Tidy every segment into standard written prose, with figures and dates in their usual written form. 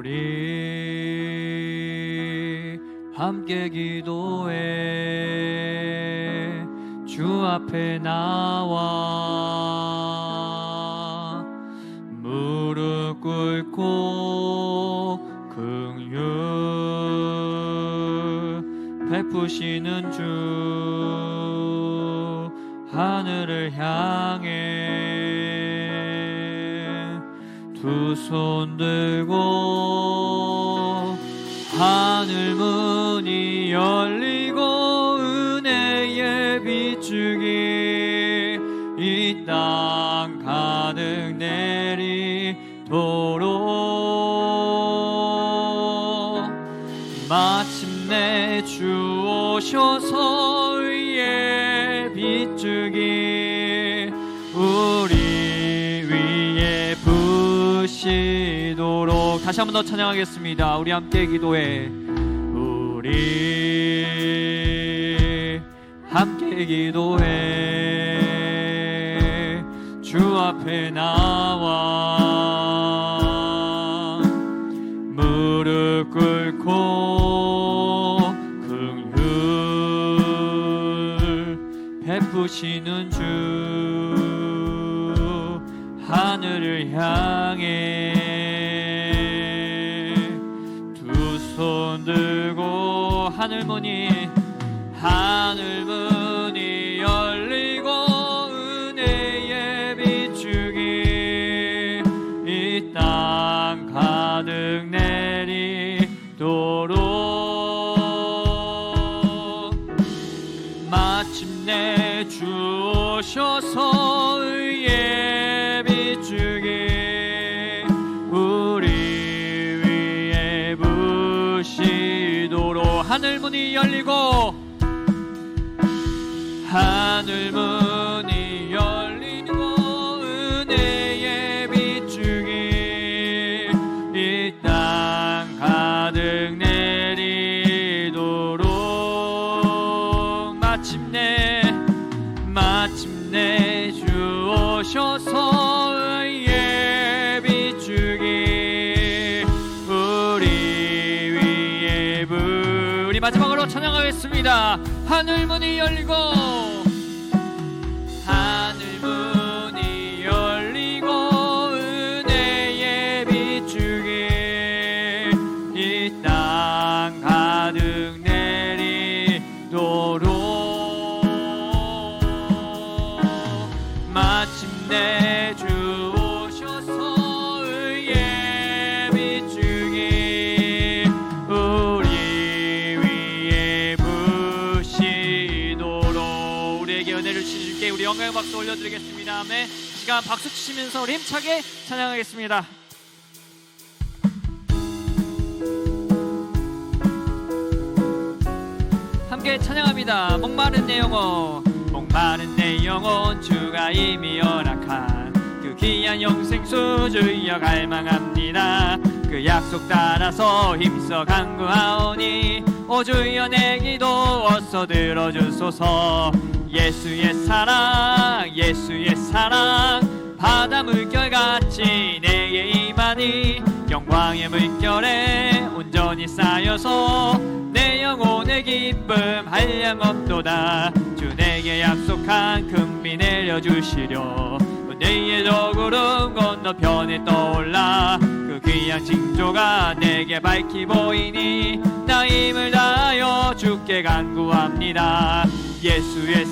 우리 함께 기도해 주 앞에 나와 무릎 꿇고 긍휼 베푸시는 주 하늘을 향해 두 손 들고 하늘 문이 열리고 은혜의 비추기 이 땅 가득 내리도록 마침내 주 오셔서 의의 비추기 우리 위에 부시도록. 다시 한 번 더 찬양하겠습니다. 우리 함께 기도해. 우리 함께 기도해 주 앞에 나와 무릎 꿇고 긍휼 베푸시는 주 하늘을 향해 두 손 들고 하늘 문이 열리고 은혜의 비추기 이 땅 가득 내리도록 마침내 주 오셔서 의의 비추기 우리 위에 부시도록 하늘 문이 열리고 하늘 문이 열리고 은혜의 비추기 이 땅 가득 내리도록 마침내 주 오셔서 의의 비추기 우리 위에 우리 마지막으로 찬양하겠습니다. 하늘 문이 열리고 하늘 문이 열리고 은혜의 비추기 이 땅 가득 내리도록 마침내 주 오셔서 의의 비추기 우리 위에 부시도록 우리에게 은혜를 주신 주께 우리 영광의 박수 올려드리겠습니다. 아멘. 시간 박수 치시면서 우리 힘차게 찬양하겠습니다. 함께 찬양합니다. 목마른 내 영혼 주가 이미 허락한 그 귀한 영생수 주여 갈망합니다. 그 약속 따라서 힘써 간구하오니 오 주여 내 기도 어서 들어주소서. 예수의 사랑 바다 물결같이 내게 임하니 영광의 물결에 온전히 쌓여서 내 영혼의 기쁨 한량없도다. 주 내게 약속한 금비 내려주시려 은혜의 저구름 건너편에 떠올라 그 귀한 징조가 내게 밝히 보이니 나 힘을 다하여 주께 간구합니다. 예수의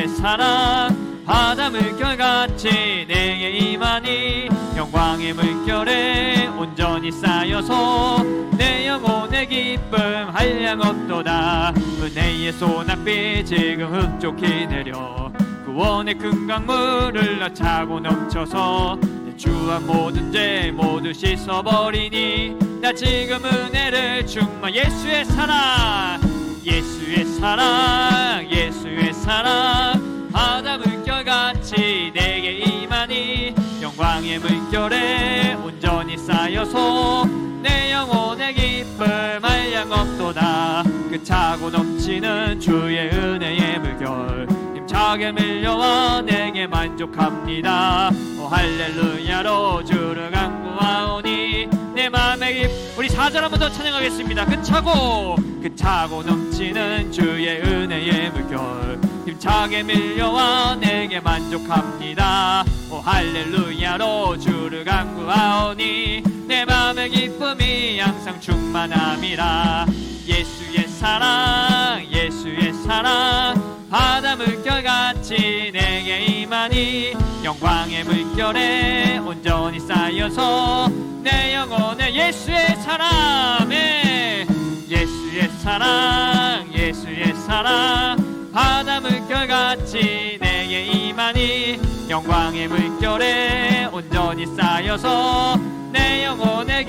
사랑 바다 물결같이 내게 임하니 영광의 물결에 온전히 쌓여서 내 영혼의 기쁨 한량없도다. 은혜의 소낙비 지금 흡족히 내려 구원의 큰 강물을 나차고 넘쳐서 내 주한 모든 죄 모두 씻어버리니 나 지금 은혜를 충만. 예수의 사랑 바다 물결같이 내게 임하니 영광의 물결에 온전히 쌓여서 내 영혼의 기쁨 한량없도다. 그 차고 넘치는 주의 은혜의 물결 힘차게 밀려와 내게 만족합니다. 오 할렐루야로 주를 간구하오니 내 맘에 우리 4절 한 번 더 찬양하겠습니다. 그 차고 넘치는 주의 은혜의 물결 힘차게 밀려와 내게 만족합니다. 오 할렐루야로 주를 간구하오니 내 맘의 기쁨이 항상 충만함이라. 예수의 사랑 바다 물결같이 내게 임하니 영광의 물결에 온전히 쌓여서 내 영혼에 예수의 사랑 예수의 사랑 바다 물결같이 내게 임하니 영광의 물결에 온전히 쌓여서 내 영혼에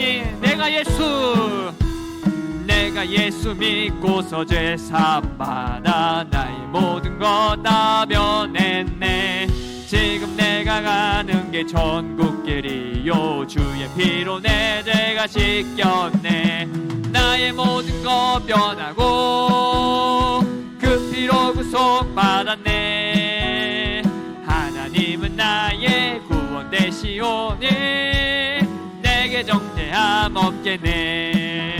내가 예수 믿고서 죄 사함받아 나의 모든 것 다 변했네. 지금 내가 가는 게 천국길이요 주의 피로 내 죄가 씻겼네. 나의 모든 것 변하고 그 피로 구속받았네. 하나님은 나의 구원 되시오니 내게 정죄함 없겠네.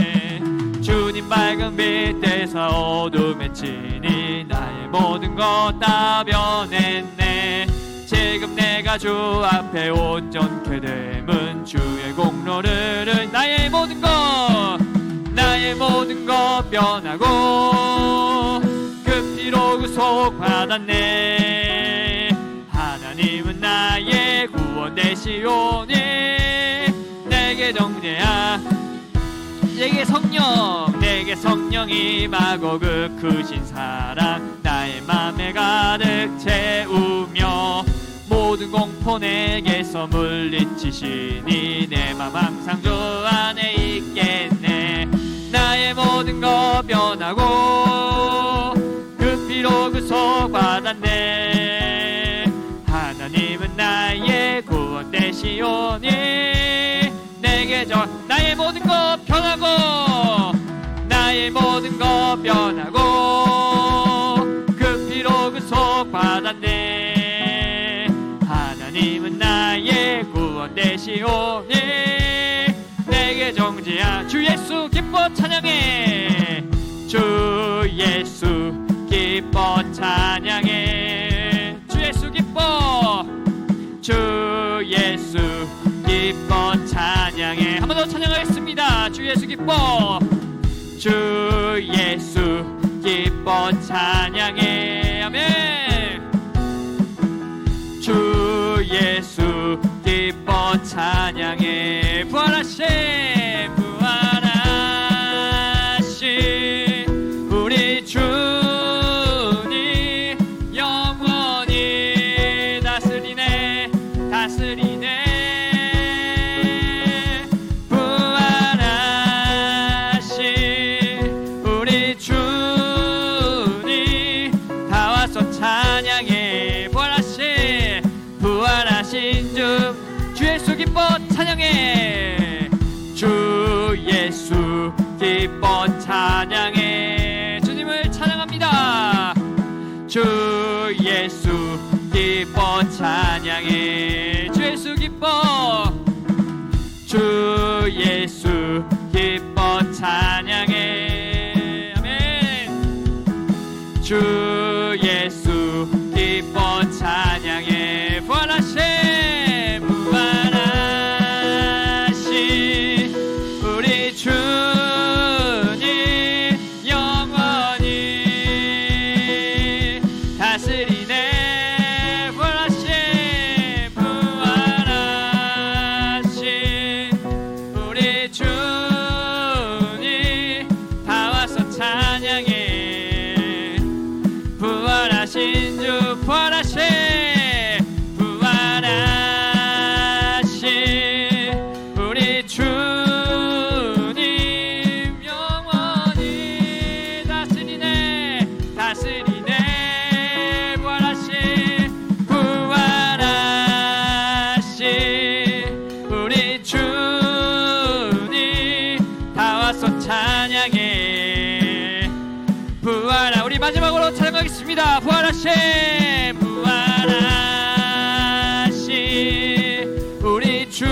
주님 밝은 빛에서 어둠에 치니 나의 모든 것 다 변했네. 지금 내가 주 앞에 온전케 됨은 주의 공로를 나의 모든 것 변하고 그 피로 구속받았네. 하나님은 나의 구원 되시오니 내게 정죄함 내게 성령이 임하고 그 크신 사랑 나의 맘에 가득 채우며 모든 공포 내게서 물리치시니 내 맘 항상 주 안에 있겠네. 나의 모든 것 변하고 그 피로 구속받았네. 하나님은 나의 구원 되시오니 내게 나의 모든 것 변하고 그 피로 구속받았네. 하나님은 나의 구원 되시오니 내게 정죄한 주 예수 기뻐 찬양해. 주 예수 기뻐 찬양해. 주 예수 기뻐 주 예수 기뻐 찬양해. 한 번 더 찬양하겠습니다. 주 예수 기뻐 주 예수 기뻐 찬양해. 아멘. 주 예수 기뻐 찬양해. 부활하신 우리 주님 영원히 다스리네. 우리 주님 다 와서 찬양해. 부활하신 주 예수 기뻐 찬양해. 주 예수 기뻐 찬양해. 주님을 찬양합니다. 주 예수 기뻐 찬양해. 주 예수 기뻐 주 예수 기뻐 찬양해. 아멘. 주 예수 기뻐 찬양해. 부활하신 우리 주님 영원히 다스리네. 부활하신 우리 주님 다 와서 찬양해. 부활하신 주 우리 주님 영원히 다스리네. 부활하신 우리 주님 다 와서 찬양해. 우리 마지막으로 찬양하겠습니다. 부활하신 우리 주님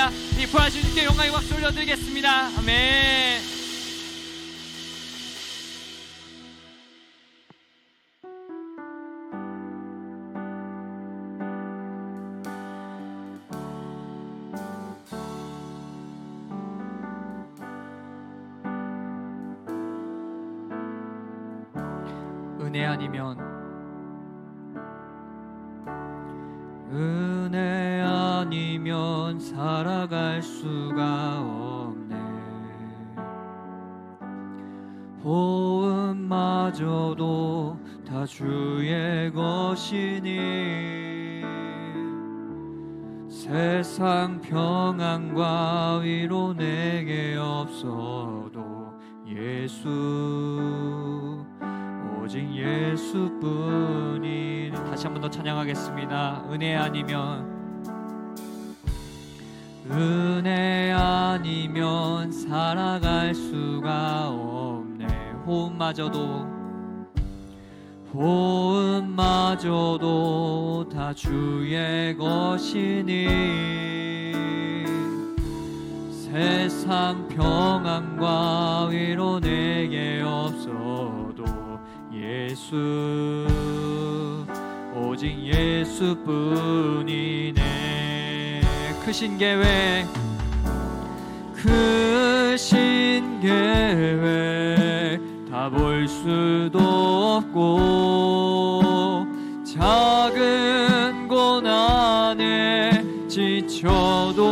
드리겠습니다. 이 부활하신 주님께 영광의 박수 올려드리겠습니다. 아멘. 은혜 아니면 살아갈 수가 없네. 호흡마저도 다 주의 것이니 세상 평안과 위로 내게 없어도 예수, 오직 예수뿐이. 다시 한 번 더 찬양하겠습니다. 은혜 아니면 살아갈 수가 없네. 호흡마저도 다 주의 것이니 세상 평안과 위로 내게 없어도 예수, 오직 예수뿐이네. 크신 계획 다 볼 수도 없고 작은 고난에 지쳐도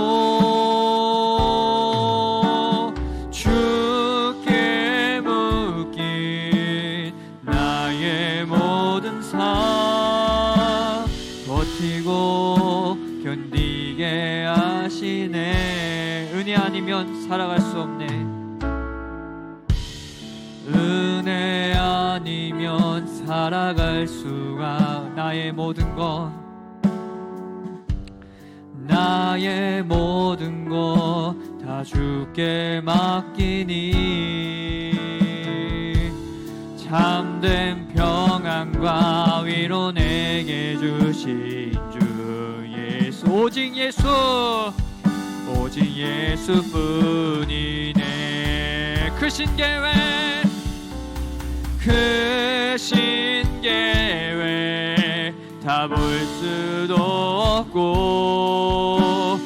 주께 묶인 나의 모든 삶 버티고 견디게 하시네. 은혜 아니면 살아갈 수 없네. 은혜 아니면 살아갈 수가. 나의 모든 것 다 주께 맡기니 참된 평안과 위로 내게 주신 주 예수, 오직 예수뿐이네. 크신 계획 다 볼 수도 없고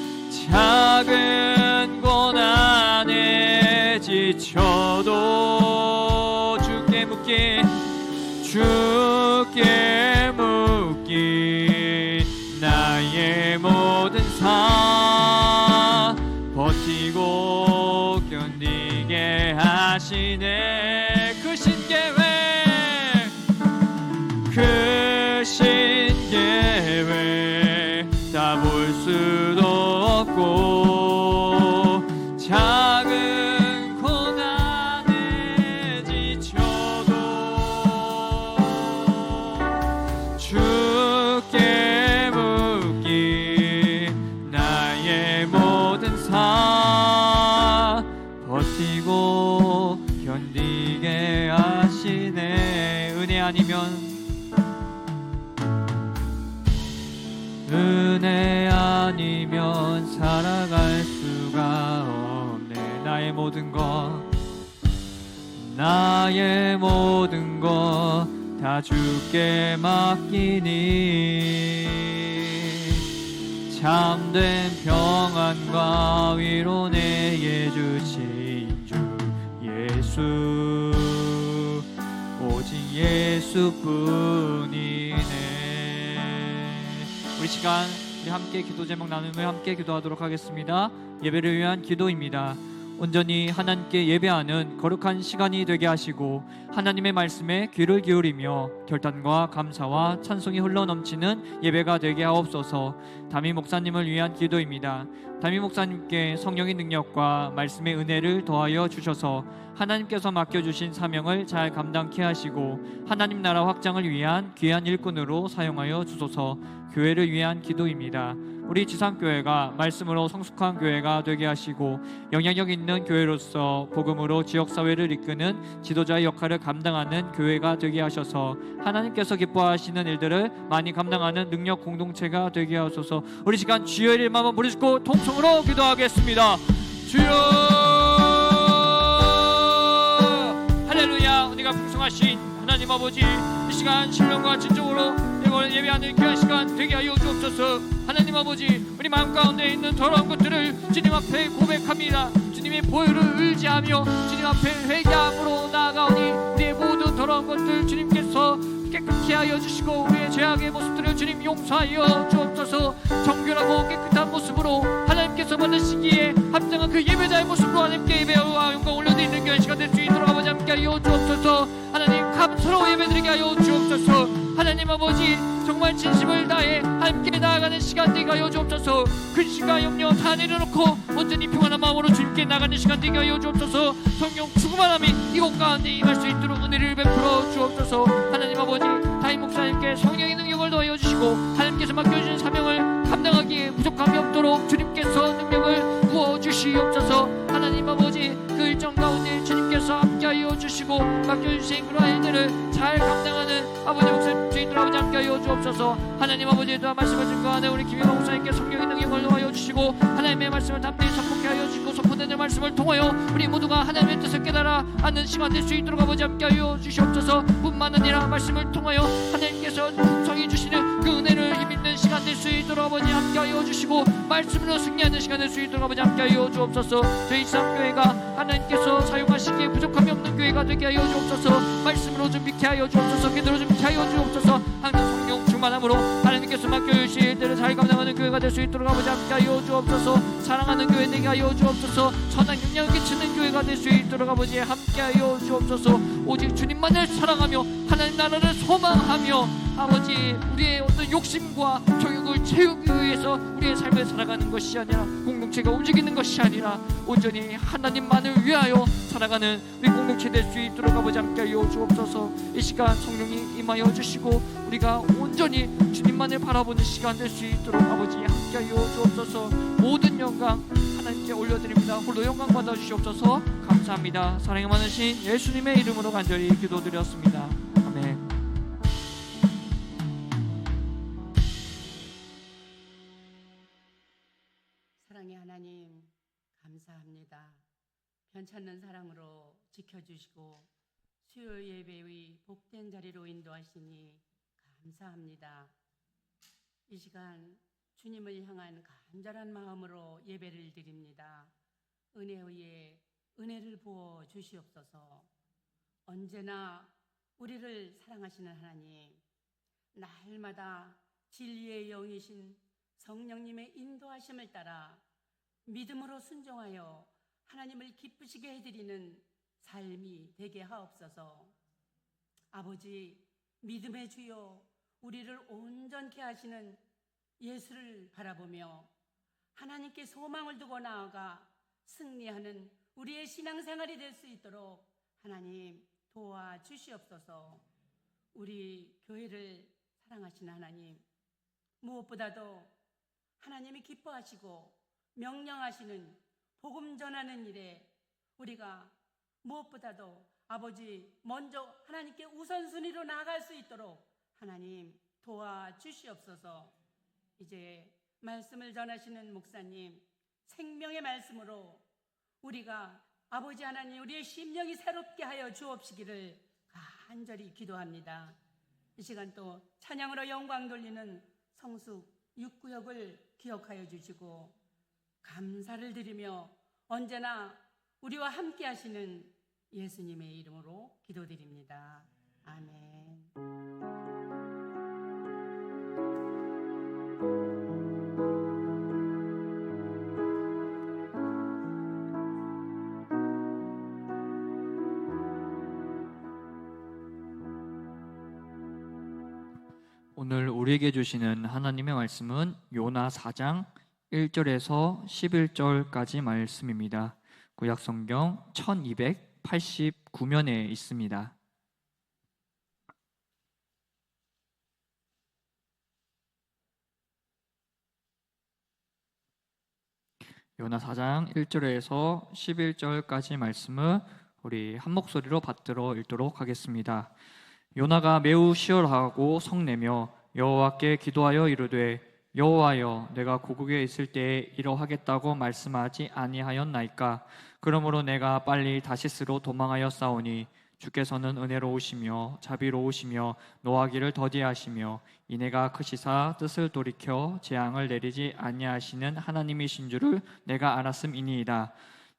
작은 고난에 지쳐도 주께 묶인 나의 모든 삶 버티고 견디게 하시네. 크신 계획 다 볼 수도 없고 작은 고난에 지쳐도 주께 묶인 나의 모든 삶 버티고 견디게 하시네. 은혜 아니면 살아갈 수가 없네. 나의 모든 것 다 주께 맡기니 참된 평안과 위로 내게 주신 주 예수, 오직 예수뿐이네. 우리 시간 우리 함께 기도 제목 나누며 함께 기도하도록 하겠습니다. 예배를 위한 기도입니다. 온전히 하나님께 예배하는 거룩한 시간이 되게 하시고 하나님의 말씀에 귀를 기울이며 결단과 감사와 찬송이 흘러넘치는 예배가 되게 하옵소서. 담임 목사님을 위한 기도입니다. 담임 목사님께 성령의 능력과 말씀의 은혜를 더하여 주셔서 하나님께서 맡겨주신 사명을 잘 감당케 하시고 하나님 나라 확장을 위한 귀한 일꾼으로 사용하여 주소서. 교회를 위한 기도입니다. 우리 지상교회가 말씀으로 성숙한 교회가 되게 하시고 영향력 있는 교회로서 복음으로 지역사회를 이끄는 지도자의 역할을 감당하는 교회가 되게 하셔서 하나님께서 기뻐하시는 일들을 많이 감당하는 능력 공동체가 되게 하소서. 우리 시간 주여 이름 한번 부르시고 통성으로 기도하겠습니다. 주여 할렐루야. 우리가 풍성하신 하나님 아버지, 이 시간 신령과 진정으로 이걸 예배하는 귀한 시간 되게 하여 주옵소서. 하나님 아버지, 우리 마음 가운데 있는 더러운 것들을 주님 앞에 고백합니다. 주님의 보혈을 의지하며 주님 앞에 회개함으로 나아가오니 우리의 모든 더러운 것들 주님께서 깨끗게 하여 주시고 우리의 죄악의 모습들을 주님 용서하여 주옵소서. 정결하고 깨끗한 모습으로 하나님께서 받으시기에 합당한 그 예배자의 모습으로 하나님께 예배와 영광 올려드리는 귀한 시간 될 수 있도록 아버지 함께 하여 주옵소서. 하나님 감사로 예배드리게 하여 주옵소서. 하나님 아버지, 정말 진심을 다해 함께 나아가는 시간 되게 하여 주옵소서. 근심과 염려 다 내려놓고 온전히 평안한 마음으로 주님께 나가는 시간 되게 하여 주옵소서. 성령 충만함이 이곳 가운데 임할 수 있도록 은혜를 베풀어 주옵소서. 하나님 아버지, 다임 목사님께 성령의 능력을 더하여 주시고 하나님께서 맡겨주신 사명을 감당하기에 부족함이 없도록 주님께서 능력을 부어주시옵소서. 하나님 아버지, 그 일정 가운데 주님께서 함께하여 주시고 맡겨주신 그러한 일들을 잘 감당하는 아버지 목사님 주인들 아버지 함께하여 주옵소서. 하나님 아버지의 또한 말씀을 증거하는 우리 김영호 목사님께 성령의 능력을 더하여 주시고 하나님의 말씀을 담대히 선포케 하여 주시고 선포되는 말씀을 통하여 우리 모두가 하나님의 뜻을 깨달아 아는 시간 될 수 있도록 아버지 함께하여 주시옵소서. 뿐만 아니라 말씀을 통하여 하나님께서 풍성히 주시는 그 은혜를 힘있는 시간 될 수 있도록 아버지 함께하여 주시고 말씀으로 승리하는 시간 될 수 있도록 아버지 함께하여 주옵소서. 저희 지상교회가 하나님께서 사용하시기에 부족함이 없는 교회가 되게 하여 주옵소서. 말씀으로 준비케 하여 주옵소서. 기도로 준비케 하여 주옵소서. 항상 성령 충만함으로 하나님께서 맡겨주실 일들을 잘 감당하는 교회가 될 수 있도록 아버지 함께하여 주옵소서. 사랑하는 교회 되게 하여 주옵소서. 선한 영향을 끼치는 교회가 될 수 있도록 아버지 함께하여 주옵소서. 오직 주님만을 사랑하며 하나님 나라를 소망하며 아버지 우리의 어떤 욕심과 정욕을 채우기 위해서 우리의 삶을 살아가는 것이 아니라 공동체가 움직이는 것이 아니라 온전히 하나님만을 위하여 살아가는 우리 공동체 될 수 있도록 아버지 함께하여 주옵소서. 이 시간 성령이 임하여 주시고 우리가 온전히 주님만을 바라보는 시간 될 수 있도록 아버지 함께하여 주옵소서. 모든 영광 하나님께 올려드립니다. 홀로 영광 받아주시옵소서. 감사합니다. 사랑이 많으신 예수님의 이름으로 간절히 기도드렸습니다. 아멘. 사랑의 하나님 감사합니다. 변찮는 사랑으로 지켜주시고 수요 예배의 복된 자리로 인도하시니 감사합니다. 이 시간 주님을 향한 간절한 마음으로 예배를 드립니다. 은혜 위에 은혜를 부어 주시옵소서. 언제나 우리를 사랑하시는 하나님, 날마다 진리의 영이신 성령님의 인도하심을 따라 믿음으로 순종하여 하나님을 기쁘시게 해드리는 삶이 되게 하옵소서. 아버지, 믿음의 주여 우리를 온전케 하시는 예수를 바라보며 하나님께 소망을 두고 나아가 승리하는 우리의 신앙생활이 될 수 있도록 하나님 도와주시옵소서. 우리 교회를 사랑하시는 하나님, 무엇보다도 하나님이 기뻐하시고 명령하시는 복음 전하는 일에 우리가 무엇보다도 아버지 먼저 하나님께 우선순위로 나아갈 수 있도록 하나님 도와주시옵소서. 이제 말씀을 전하시는 목사님 생명의 말씀으로 우리가 아버지 하나님 우리의 심령이 새롭게 하여 주옵시기를 간절히 기도합니다. 이 시간 또 찬양으로 영광 돌리는 성숙 6구역을 기억하여 주시고 감사를 드리며 언제나 우리와 함께 하시는 예수님의 이름으로 기도드립니다. 아멘. 오늘 우리에게 주시는 하나님의 말씀은 요나 4장 1절에서 11절까지 말씀입니다. 구약성경 1289면에 있습니다. 요나 4장 1절에서 11절까지 말씀을 우리 한 목소리로 받들어 읽도록 하겠습니다. 요나가 매우 시열하고 성내며 여호와께 기도하여 이르되 여호와여 내가 고국에 있을 때에 이러하겠다고 말씀하지 아니하였나이까. 그러므로 내가 빨리 다시스로 도망하여 싸우니 주께서는 은혜로우시며 자비로우시며 노하기를 더디하시며 이내가 크시사 뜻을 돌이켜 재앙을 내리지 아니하시는 하나님이신 줄을 내가 알았음이니이다.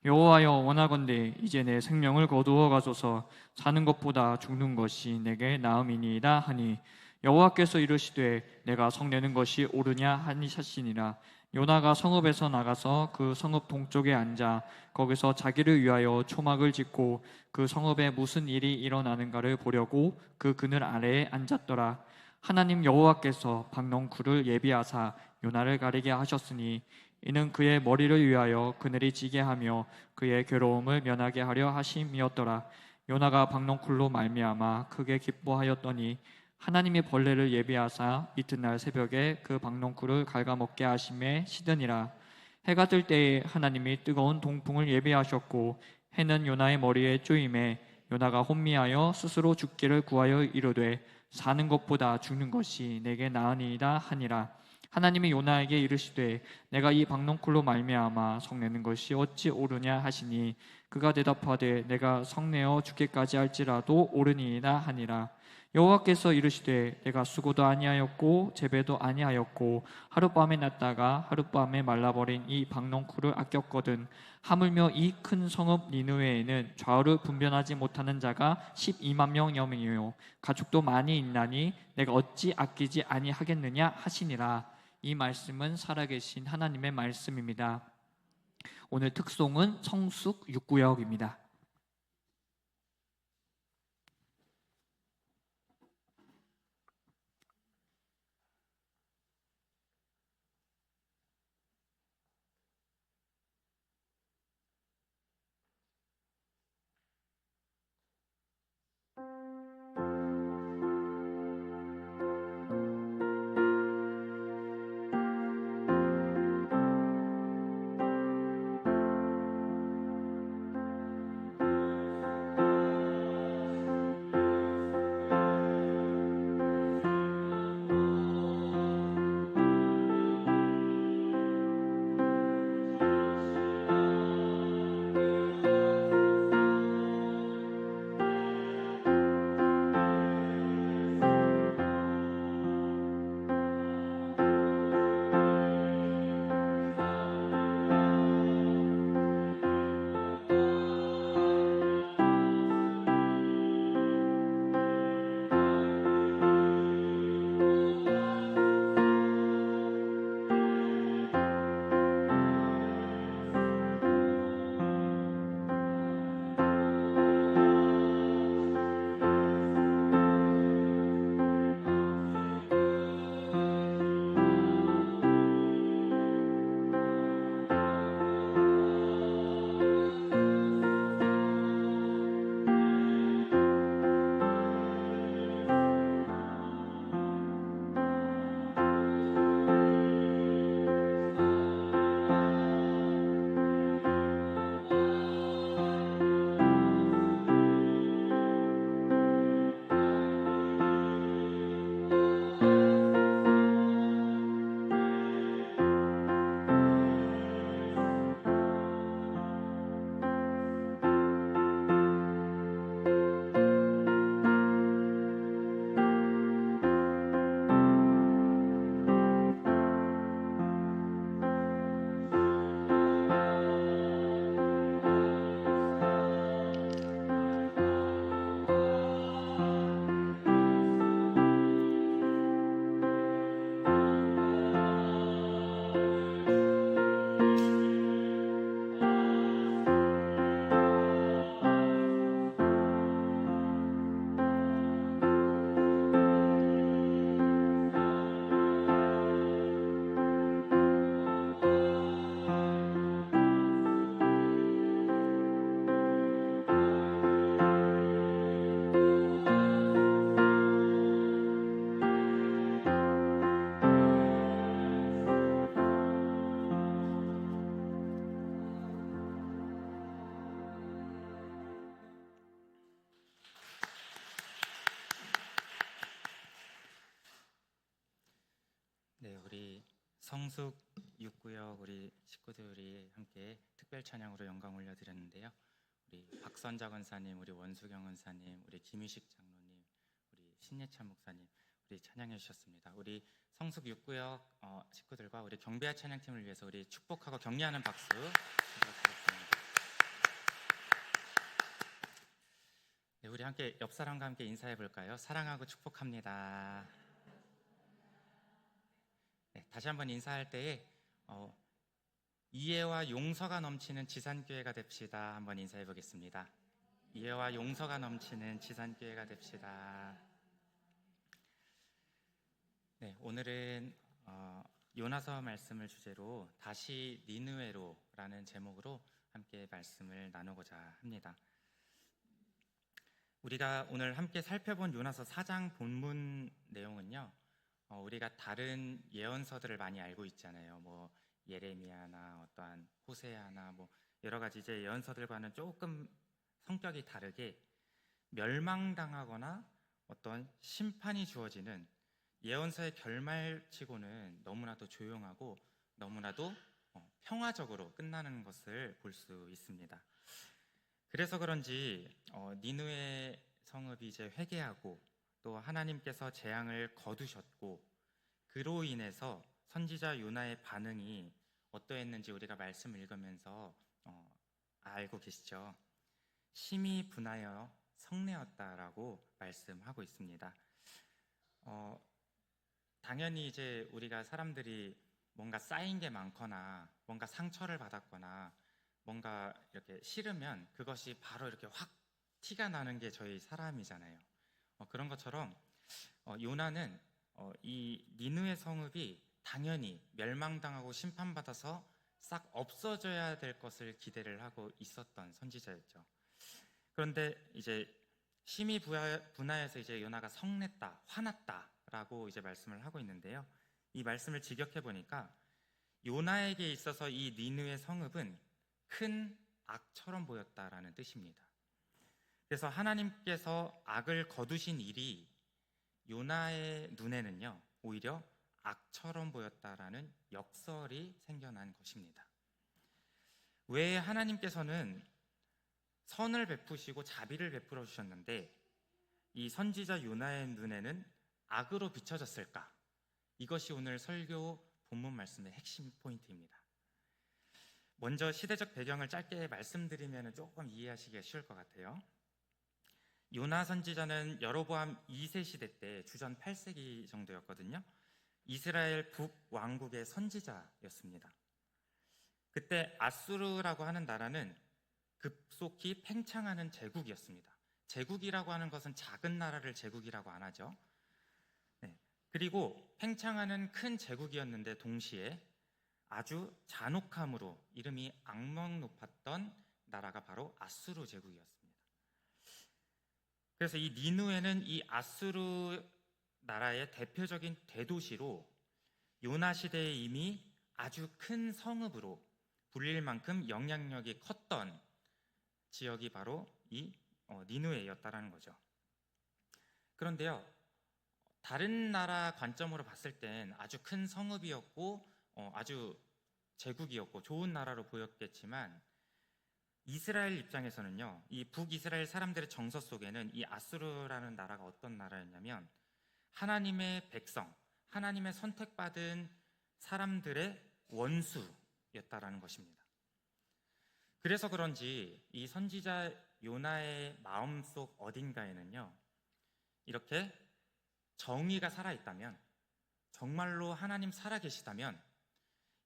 여호와여 원하건대 이제 내 생명을 거두어 가소서. 사는 것보다 죽는 것이 내게 나음이니이다 하니 여호와께서 이르시되 내가 성내는 것이 옳으냐 하시니라. 요나가 성읍에서 나가서 그 성읍 동쪽에 앉아 거기서 자기를 위하여 초막을 짓고 그 성읍에 무슨 일이 일어나는가를 보려고 그 그늘 아래에 앉았더라. 하나님 여호와께서 박농쿨을 예비하사 요나를 가리게 하셨으니 이는 그의 머리를 위하여 그늘이 지게 하며 그의 괴로움을 면하게 하려 하심이었더라. 요나가 박농쿨로 말미암아 크게 기뻐하였더니 하나님이 벌레를 예비하사 이튿날 새벽에 그 박농쿨을 갉아먹게 하심에 시드니라. 해가 뜰 때에 하나님이 뜨거운 동풍을 예비하셨고 해는 요나의 머리에 쪼임에 요나가 혼미하여 스스로 죽기를 구하여 이르되 사는 것보다 죽는 것이 내게 나으니이다 하니라. 하나님이 요나에게 이르시되 내가 이 박농쿨로 말미암아 성내는 것이 어찌 옳으냐 하시니 그가 대답하되 내가 성내어 죽기까지 할지라도 옳으니이다 하니라. 여호와께서 이르시되 내가 수고도 아니하였고 재배도 아니하였고 하룻밤에 났다가 하룻밤에 말라버린 이 박농쿨을 아꼈거든. 하물며 이 큰 성읍 니느웨에는 좌우를 분별하지 못하는 자가 12만 명여이요 가축도 많이 있나니 내가 어찌 아끼지 아니하겠느냐 하시니라. 이 말씀은 살아계신 하나님의 말씀입니다. 오늘 특송은 성숙 6구역입니다. 성숙 6구역 우리 식구들이 함께 특별 찬양으로 영광 올려드렸는데요. 우리 박선자 권사님, 우리 원수경 권사님, 우리 김유식 장로님, 우리 신예찬 목사님 우리 찬양해 주셨습니다. 우리 성숙 6구역 식구들과 우리 경배와 찬양팀을 위해서 우리 축복하고 격려하는 박수 부탁드리겠습니다. 네, 우리 함께 옆 사람과 함께 인사해 볼까요? 사랑하고 축복합니다. 네, 다시 한번 인사할 때에 이해와 용서가 넘치는 지산교회가 됩시다. 한번 인사해 보겠습니다. 이해와 용서가 넘치는 지산교회가 됩시다. 네, 오늘은 요나서 말씀을 주제로 다시 니느웨로라는 제목으로 함께 말씀을 나누고자 합니다. 우리가 오늘 함께 살펴본 요나서 4장 본문 내용은요, 우리가 다른 예언서들을 많이 알고 있잖아요. 뭐 예레미야나 어떠한 호세아나 뭐 여러 가지 이제 예언서들과는 조금 성격이 다르게 멸망당하거나 어떤 심판이 주어지는 예언서의 결말치고는 너무나도 조용하고 너무나도 평화적으로 끝나는 것을 볼 수 있습니다. 그래서 그런지 니느웨 성읍이 이제 회개하고 또 하나님께서 재앙을 거두셨고 그로 인해서 선지자 요나의 반응이 어떠했는지 우리가 말씀을 읽으면서 알고 계시죠? 심히 분하여 성내었다라고 말씀하고 있습니다. 당연히 이제 우리가 사람들이 뭔가 쌓인 게 많거나 뭔가 상처를 받았거나 뭔가 이렇게 싫으면 그것이 바로 이렇게 확 티가 나는 게 저희 사람이잖아요. 그런 것처럼 요나는 이 니느웨 성읍이 당연히 멸망당하고 심판받아서 싹 없어져야 될 것을 기대를 하고 있었던 선지자였죠. 그런데 이제 심히 분하여서 이제 요나가 성냈다, 화났다라고 이제 말씀을 하고 있는데요. 이 말씀을 직역해 보니까 요나에게 있어서 이 니느웨 성읍은 큰 악처럼 보였다라는 뜻입니다. 그래서 하나님께서 악을 거두신 일이 요나의 눈에는요, 오히려 악처럼 보였다라는 역설이 생겨난 것입니다. 왜 하나님께서는 선을 베푸시고 자비를 베풀어 주셨는데 이 선지자 요나의 눈에는 악으로 비춰졌을까? 이것이 오늘 설교 본문 말씀의 핵심 포인트입니다. 먼저 시대적 배경을 짧게 말씀드리면 조금 이해하시기가 쉬울 것 같아요. 요나 선지자는 여로보암 2세 시대 때 주전 8세기 정도였거든요. 이스라엘 북왕국의 선지자였습니다. 그때 아수르라고 하는 나라는 급속히 팽창하는 제국이었습니다. 제국이라고 하는 것은 작은 나라를 제국이라고 안 하죠. 네. 그리고 팽창하는 큰 제국이었는데 동시에 아주 잔혹함으로 이름이 악명 높았던 나라가 바로 아수르 제국이었습니다. 그래서 이 니느웨는 이 아수르 나라의 대표적인 대도시로 요나 시대에 이미 아주 큰 성읍으로 불릴 만큼 영향력이 컸던 지역이 바로 이 니느웨였다라는 거죠. 그런데요, 다른 나라 관점으로 봤을 땐 아주 큰 성읍이었고 아주 제국이었고 좋은 나라로 보였겠지만 이스라엘 입장에서는요, 이 북이스라엘 사람들의 정서 속에는 이 아수르라는 나라가 어떤 나라였냐면 하나님의 백성, 하나님의 선택받은 사람들의 원수였다라는 것입니다. 그래서 그런지 이 선지자 요나의 마음속 어딘가에는요, 이렇게 정의가 살아있다면, 정말로 하나님 살아계시다면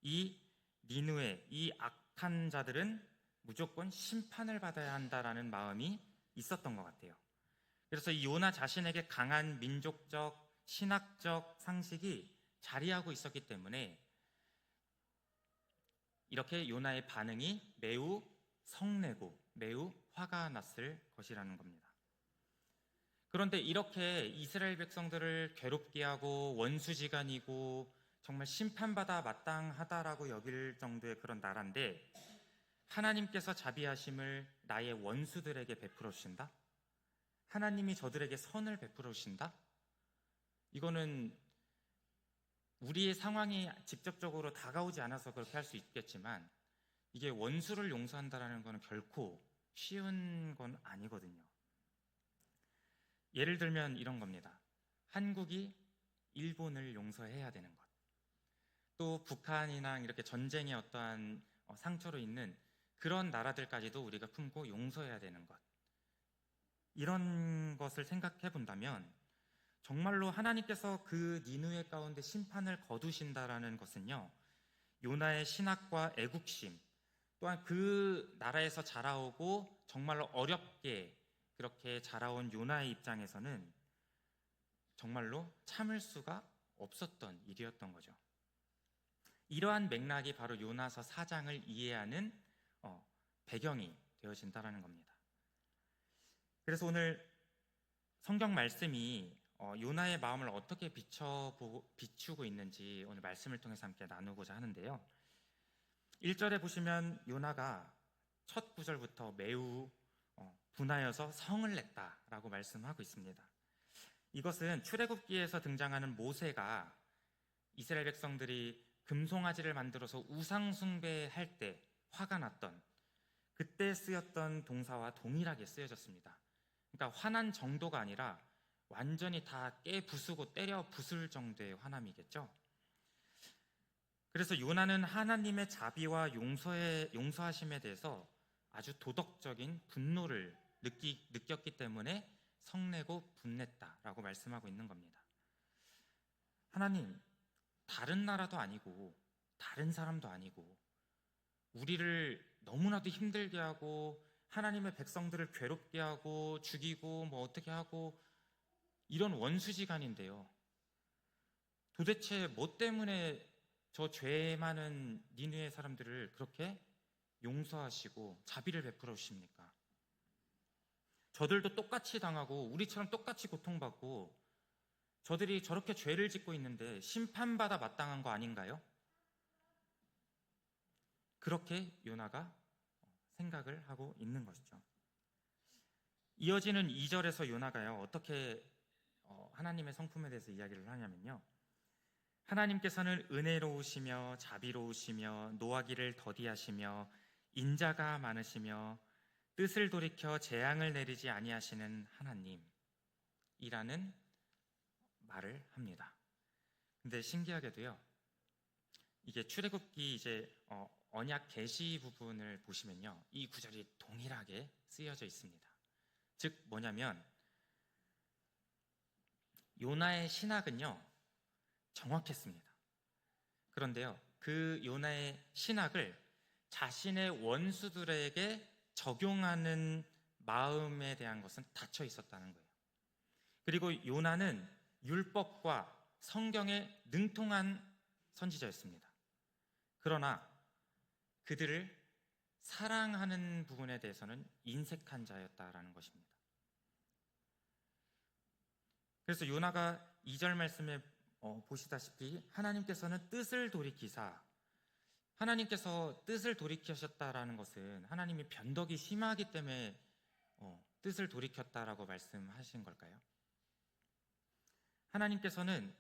이 니느웨, 이 악한 자들은 무조건 심판을 받아야 한다라는 마음이 있었던 것 같아요. 그래서 이 요나 자신에게 강한 민족적, 신학적 상식이 자리하고 있었기 때문에 이렇게 요나의 반응이 매우 성내고 매우 화가 났을 것이라는 겁니다. 그런데 이렇게 이스라엘 백성들을 괴롭게 하고 원수지간이고 정말 심판받아 마땅하다라고 여길 정도의 그런 나라인데 하나님께서 자비하심을 나의 원수들에게 베풀어 주신다? 하나님이 저들에게 선을 베풀어 주신다? 이거는 우리의 상황이 직접적으로 다가오지 않아서 그렇게 할 수 있겠지만 이게 원수를 용서한다라는 것은 결코 쉬운 건 아니거든요. 예를 들면 이런 겁니다. 한국이 일본을 용서해야 되는 것, 또 북한이나 이렇게 전쟁의 어떠한 상처로 있는 그런 나라들까지도 우리가 품고 용서해야 되는 것, 이런 것을 생각해 본다면 정말로 하나님께서 그 니느웨 가운데 심판을 거두신다라는 것은요, 요나의 신학과 애국심, 또한 그 나라에서 자라오고 정말로 어렵게 그렇게 자라온 요나의 입장에서는 정말로 참을 수가 없었던 일이었던 거죠. 이러한 맥락이 바로 요나서 4장을 이해하는 배경이 되어진다라는 겁니다. 그래서 오늘 성경 말씀이 요나의 마음을 어떻게 비추고 있는지 오늘 말씀을 통해서 함께 나누고자 하는데요. 1절에 보시면 요나가 첫 구절부터 매우 분하여서 성을 냈다라고 말씀하고 있습니다. 이것은 출애굽기에서 등장하는 모세가 이스라엘 백성들이 금송아지를 만들어서 우상 숭배할 때 화가 났던 그때 쓰였던 동사와 동일하게 쓰여졌습니다. 그러니까 화난 정도가 아니라 완전히 다 깨부수고 때려 부술 정도의 화남이겠죠. 그래서 요나는 하나님의 자비와 용서하심에 대해서 아주 도덕적인 분노를 느꼈기 때문에 성내고 분냈다라고 말씀하고 있는 겁니다. 하나님, 다른 나라도 아니고 다른 사람도 아니고 우리를 너무나도 힘들게 하고 하나님의 백성들을 괴롭게 하고 죽이고 뭐 어떻게 하고 이런 원수지간인데요. 도대체 뭐 때문에 저 죄 많은 니느웨 사람들을 그렇게 용서하시고 자비를 베풀어 주십니까? 저들도 똑같이 당하고 우리처럼 똑같이 고통받고 저들이 저렇게 죄를 짓고 있는데 심판받아 마땅한 거 아닌가요? 그렇게 요나가 생각을 하고 있는 것이죠. 이어지는 2절에서 요나가요, 어떻게 하나님의 성품에 대해서 이야기를 하냐면요, 하나님께서는 은혜로우시며 자비로우시며 노하기를 더디하시며 인자가 많으시며 뜻을 돌이켜 재앙을 내리지 아니하시는 하나님이라는 말을 합니다. 근데 신기하게도요, 이게 출애굽기 이제 언약 계시 부분을 보시면요, 이 구절이 동일하게 쓰여져 있습니다. 즉 뭐냐면 요나의 신학은요 정확했습니다. 그런데요, 그 요나의 신학을 자신의 원수들에게 적용하는 마음에 대한 것은 닫혀 있었다는 거예요. 그리고 요나는 율법과 성경에 능통한 선지자였습니다. 그러나 그들을 사랑하는 부분에 대해서는 인색한 자였다라는 것입니다. 그래서 요나가 2절 말씀에 보시다시피 하나님께서는 뜻을 돌이키사, 하나님께서 뜻을 돌이키셨다라는 것은 하나님이 변덕이 심하기 때문에 뜻을 돌이켰다라고 말씀하신 걸까요? 하나님께서는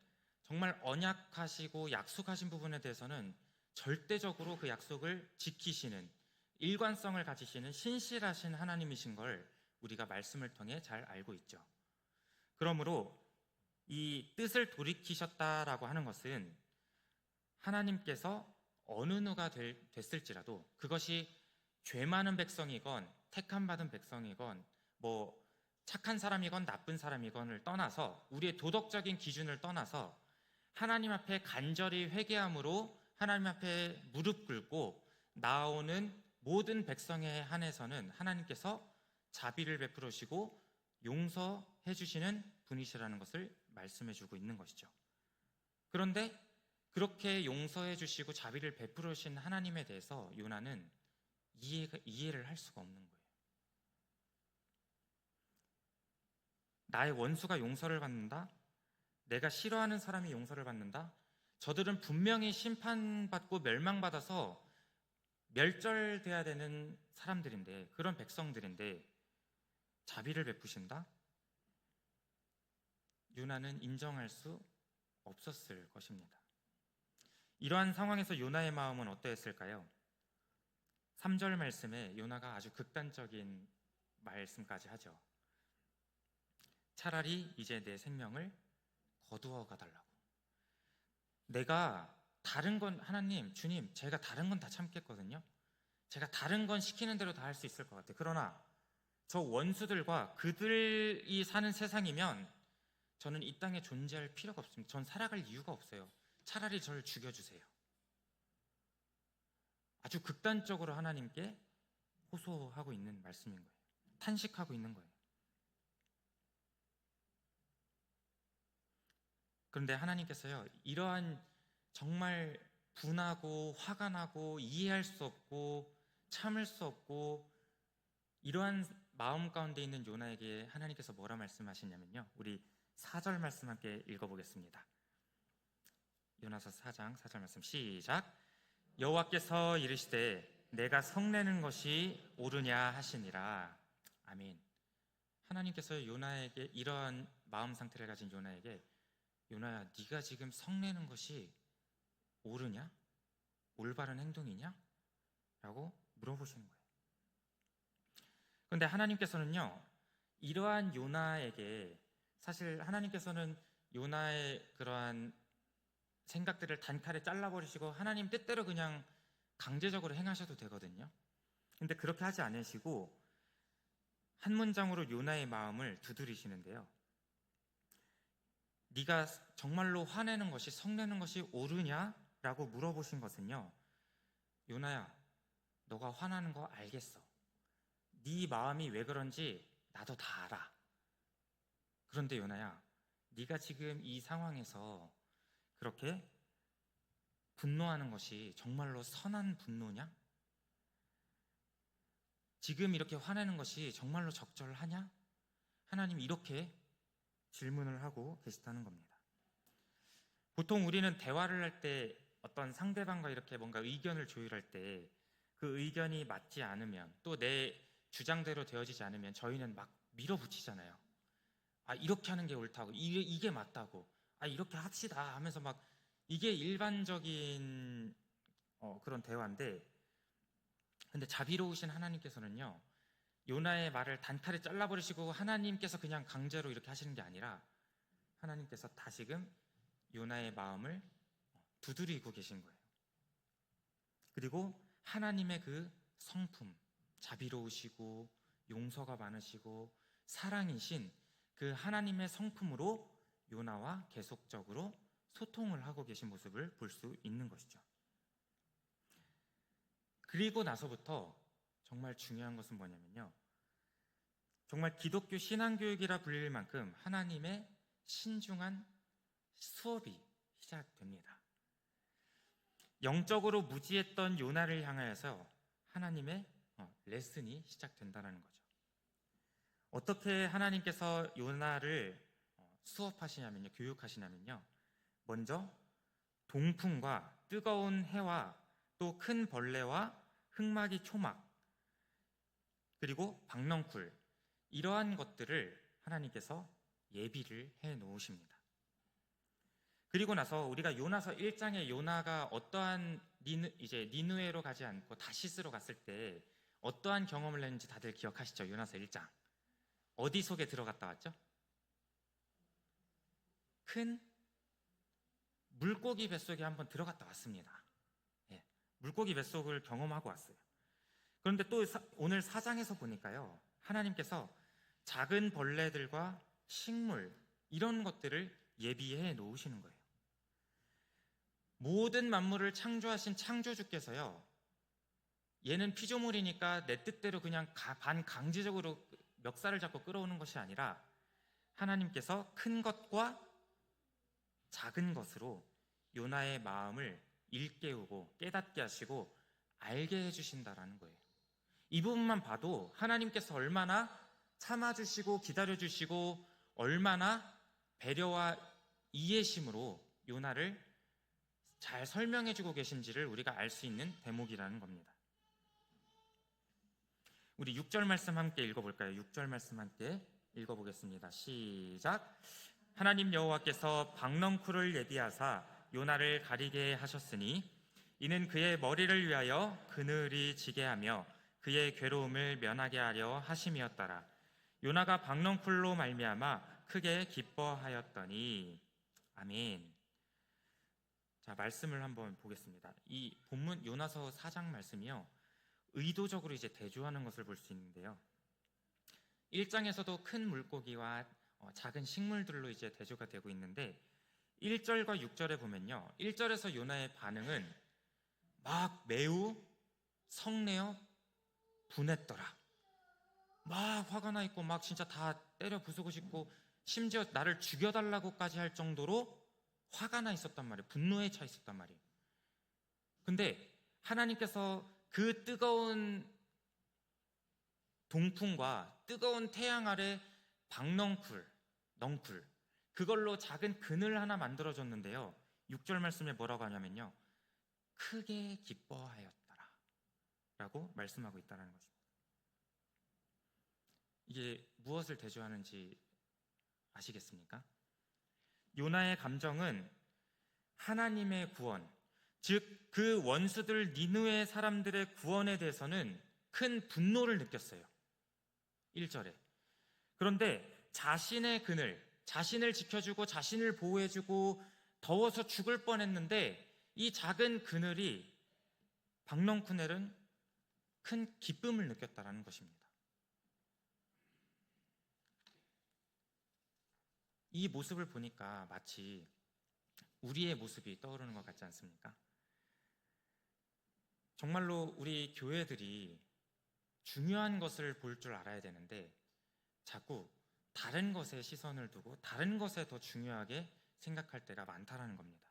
정말 언약하시고 약속하신 부분에 대해서는 절대적으로 그 약속을 지키시는, 일관성을 가지시는 신실하신 하나님이신 걸 우리가 말씀을 통해 잘 알고 있죠. 그러므로 이 뜻을 돌이키셨다라고 하는 것은 하나님께서 어느 누가 됐을지라도 그것이 죄 많은 백성이건 택함 받은 백성이건 뭐 착한 사람이건 나쁜 사람이건을 떠나서, 우리의 도덕적인 기준을 떠나서 하나님 앞에 간절히 회개함으로 하나님 앞에 무릎 꿇고 나오는 모든 백성에 한해서는 하나님께서 자비를 베풀으시고 용서해 주시는 분이시라는 것을 말씀해 주고 있는 것이죠. 그런데 그렇게 용서해 주시고 자비를 베풀으신 하나님에 대해서 요나는 이해를 할 수가 없는 거예요. 나의 원수가 용서를 받는다? 내가 싫어하는 사람이 용서를 받는다? 저들은 분명히 심판받고 멸망받아서 멸절돼야 되는 사람들인데, 그런 백성들인데 자비를 베푸신다? 요나는 인정할 수 없었을 것입니다. 이러한 상황에서 요나의 마음은 어떠했을까요? 3절 말씀에 요나가 아주 극단적인 말씀까지 하죠. 차라리 이제 내 생명을 거두어 가달라고. 내가 다른 건, 하나님, 주님, 제가 다른 건 다 참겠거든요. 제가 다른 건 시키는 대로 다 할 수 있을 것 같아요. 그러나 저 원수들과 그들이 사는 세상이면 저는 이 땅에 존재할 필요가 없습니다. 전 살아갈 이유가 없어요. 차라리 저를 죽여주세요. 아주 극단적으로 하나님께 호소하고 있는 말씀인 거예요. 탄식하고 있는 거예요. 그런데 하나님께서요, 이러한 정말 분하고 화가 나고 이해할 수 없고 참을 수 없고 이러한 마음 가운데 있는 요나에게 하나님께서 뭐라 말씀하시냐면요, 우리 4절 말씀 함께 읽어보겠습니다. 요나서 4장 4절 말씀 시작. 여호와께서 이르시되 내가 성내는 것이 옳으냐 하시니라. 아멘. 하나님께서 요나에게 이러한 마음 상태를 가진 요나에게, 요나야, 네가 지금 성내는 것이 옳으냐? 올바른 행동이냐? 라고 물어보시는 거예요. 그런데 하나님께서는요, 이러한 요나에게, 사실 하나님께서는 요나의 그러한 생각들을 단칼에 잘라버리시고 하나님 뜻대로 그냥 강제적으로 행하셔도 되거든요. 근데 그렇게 하지 않으시고 한 문장으로 요나의 마음을 두드리시는데요, 네가 정말로 화내는 것이, 성내는 것이 옳으냐? 라고 물어보신 것은요, 요나야, 너가 화나는 거 알겠어. 네 마음이 왜 그런지 나도 다 알아. 그런데 요나야, 네가 지금 이 상황에서 그렇게 분노하는 것이 정말로 선한 분노냐? 지금 이렇게 화내는 것이 정말로 적절하냐? 하나님 이렇게 질문을 하고 계시다는 겁니다. 보통 우리는 대화를 할 때 어떤 상대방과 이렇게 뭔가 의견을 조율할 때 그 의견이 맞지 않으면, 또 내 주장대로 되어지지 않으면 저희는 막 밀어붙이잖아요. 아, 이렇게 하는 게 옳다고, 이게 맞다고, 아, 이렇게 합시다 하면서 막, 이게 일반적인 그런 대화인데, 근데 자비로우신 하나님께서는요, 요나의 말을 단칼에 잘라버리시고 하나님께서 그냥 강제로 이렇게 하시는 게 아니라 하나님께서 다시금 요나의 마음을 두드리고 계신 거예요. 그리고 하나님의 그 성품, 자비로우시고 용서가 많으시고 사랑이신 그 하나님의 성품으로 요나와 계속적으로 소통을 하고 계신 모습을 볼 수 있는 것이죠. 그리고 나서부터 정말 중요한 것은 뭐냐면요, 정말 기독교 신앙교육이라 불릴 만큼 하나님의 신중한 수업이 시작됩니다. 영적으로 무지했던 요나를 향하여서 하나님의 레슨이 시작된다는 거죠. 어떻게 하나님께서 요나를 수업하시냐면요, 교육하시냐면요, 먼저 동풍과 뜨거운 해와 또 큰 벌레와 흑마기 초막, 그리고 박넝쿨, 이러한 것들을 하나님께서 예비를 해 놓으십니다. 그리고 나서 우리가 요나서 1장에 요나가 어떠한 니느웨로 가지 않고 다시스로 갔을 때 어떠한 경험을 했는지 다들 기억하시죠? 요나서 1장 어디 속에 들어갔다 왔죠? 큰 물고기 뱃속에 한번 들어갔다 왔습니다. 예, 물고기 뱃속을 경험하고 왔어요. 그런데 또 오늘 4장에서 보니까요, 하나님께서 작은 벌레들과 식물, 이런 것들을 예비해 놓으시는 거예요. 모든 만물을 창조하신 창조주께서요, 얘는 피조물이니까 내 뜻대로 그냥 반강제적으로 멱살을 잡고 끌어오는 것이 아니라 하나님께서 큰 것과 작은 것으로 요나의 마음을 일깨우고 깨닫게 하시고 알게 해주신다라는 거예요. 이 부분만 봐도 하나님께서 얼마나 참아주시고 기다려주시고 얼마나 배려와 이해심으로 요나를 잘 설명해주고 계신지를 우리가 알 수 있는 대목이라는 겁니다. 우리 6절 말씀 함께 읽어볼까요? 6절 말씀 함께 읽어보겠습니다. 시작. 하나님 여호와께서 박넝쿨을 예비하사 요나를 가리게 하셨으니 이는 그의 머리를 위하여 그늘이 지게 하며 그의 괴로움을 면하게 하려 하심이었더라. 요나가 박넝쿨로 말미암아 크게 기뻐하였더니. 아멘. 자, 말씀을 한번 보겠습니다. 이 본문 요나서 4장 말씀이요, 의도적으로 이제 대조하는 것을 볼 수 있는데요. 1장에서도 큰 물고기와 작은 식물들로 이제 대조가 되고 있는데 1절과 6절에 보면요, 1절에서 요나의 반응은 막 매우 성내어 분했더라. 막 화가 나 있고 막 진짜 다 때려 부수고 싶고 심지어 나를 죽여달라고까지 할 정도로 화가 나 있었단 말이에요. 분노에 차 있었단 말이에요. 근데 하나님께서 그 뜨거운 동풍과 뜨거운 태양 아래 박넝쿨, 그걸로 작은 그늘 하나 만들어줬는데요, 6절 말씀에 뭐라고 하냐면요, 크게 기뻐하였더라 라고 말씀하고 있다는 것입니다. 이게 무엇을 대조하는지 아시겠습니까? 요나의 감정은 하나님의 구원, 즉 그 원수들 니느웨 사람들의 구원에 대해서는 큰 분노를 느꼈어요. 1절에. 그런데 자신의 그늘, 자신을 지켜주고 자신을 보호해주고 더워서 죽을 뻔했는데 이 작은 그늘이 박넝쿨은 큰 기쁨을 느꼈다라는 것입니다. 이 모습을 보니까 마치 우리의 모습이 떠오르는 것 같지 않습니까? 정말로 우리 교회들이 중요한 것을 볼 줄 알아야 되는데 자꾸 다른 것에 시선을 두고 다른 것에 더 중요하게 생각할 때가 많다라는 겁니다.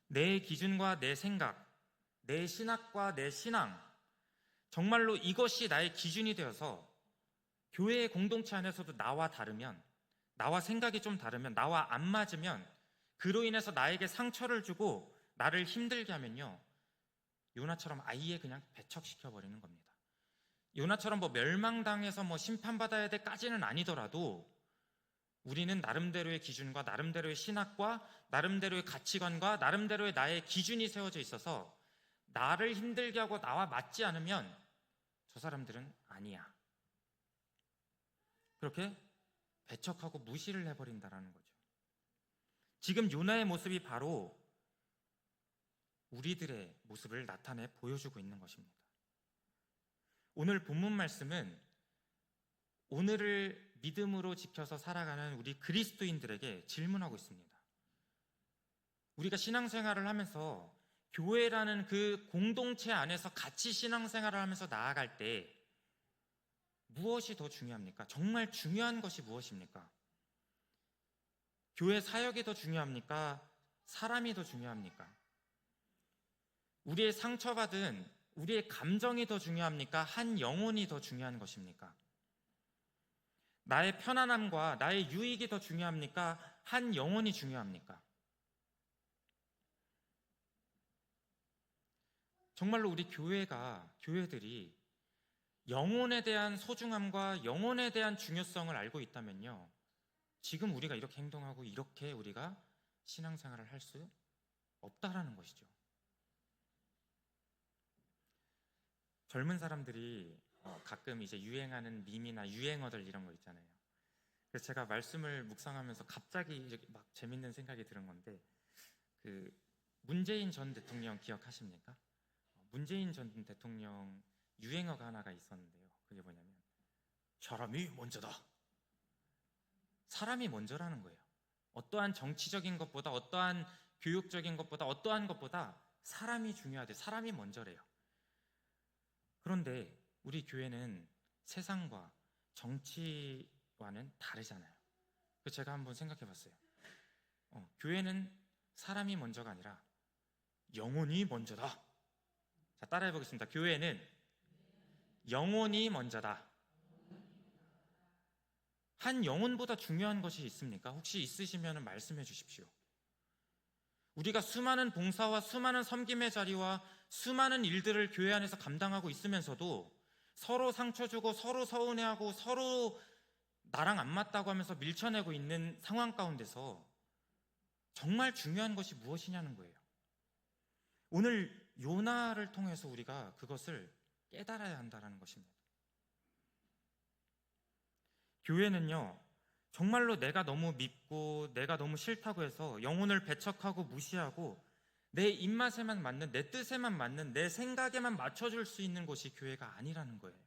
내 기준과 내 생각, 내 신학과 내 신앙, 정말로 이것이 나의 기준이 되어서 교회의 공동체 안에서도 나와 다르면, 나와 생각이 좀 다르면, 나와 안 맞으면 그로 인해서 나에게 상처를 주고 나를 힘들게 하면요, 요나처럼 아예 그냥 배척시켜버리는 겁니다. 요나처럼 멸망당해서 심판받아야 될까지는 아니더라도 우리는 나름대로의 기준과 나름대로의 신학과 나름대로의 가치관과 나름대로의 나의 기준이 세워져 있어서 나를 힘들게 하고 나와 맞지 않으면 저 사람들은 아니야, 그렇게 배척하고 무시를 해버린다라는 거죠. 지금 요나의 모습이 바로 우리들의 모습을 나타내 보여주고 있는 것입니다. 오늘 본문 말씀은 오늘을 믿음으로 지켜서 살아가는 우리 그리스도인들에게 질문하고 있습니다. 우리가 신앙생활을 하면서 교회라는 그 공동체 안에서 같이 신앙생활을 하면서 나아갈 때 무엇이 더 중요합니까? 정말 중요한 것이 무엇입니까? 교회 사역이 더 중요합니까? 사람이 더 중요합니까? 우리의 상처받은 우리의 감정이 더 중요합니까? 한 영혼이 더 중요한 것입니까? 나의 편안함과 나의 유익이 더 중요합니까? 한 영혼이 중요합니까? 정말로 우리 교회들이 영혼에 대한 소중함과 영혼에 대한 중요성을 알고 있다면요, 지금 우리가 이렇게 행동하고 이렇게 우리가 신앙생활을 할 수 없다라는 것이죠. 젊은 사람들이 가끔 이제 유행하는 밈이나 유행어들 이런 거 있잖아요. 그래서 제가 말씀을 묵상하면서 갑자기 이렇게 막 재밌는 생각이 드는 건데, 그 문재인 전 대통령 기억하십니까? 문재인 전 대통령 유행어가 하나가 있었는데요. 그게 뭐냐면 사람이 먼저다. 사람이 먼저라는 거예요. 어떠한 정치적인 것보다, 어떠한 교육적인 것보다, 어떠한 것보다 사람이 중요하대. 사람이 먼저래요. 그런데 우리 교회는 세상과 정치와는 다르잖아요. 그래서 제가 한번 생각해 봤어요. 교회는 사람이 먼저가 아니라 영혼이 먼저다. 자, 따라해 보겠습니다. 교회는 영혼이 먼저다. 한 영혼보다 중요한 것이 있습니까? 혹시 있으시면 말씀해 주십시오. 우리가 수많은 봉사와 수많은 섬김의 자리와 수많은 일들을 교회 안에서 감당하고 있으면서도 서로 상처 주고 서로 서운해하고 서로 나랑 안 맞다고 하면서 밀쳐내고 있는 상황 가운데서 정말 중요한 것이 무엇이냐는 거예요. 오늘 요나를 통해서 우리가 그것을 깨달아야 한다는 것입니다. 교회는요, 정말로 내가 너무 믿고 내가 너무 싫다고 해서 영혼을 배척하고 무시하고 내 입맛에만 맞는, 내 뜻에만 맞는, 내 생각에만 맞춰줄 수 있는 곳이 교회가 아니라는 거예요.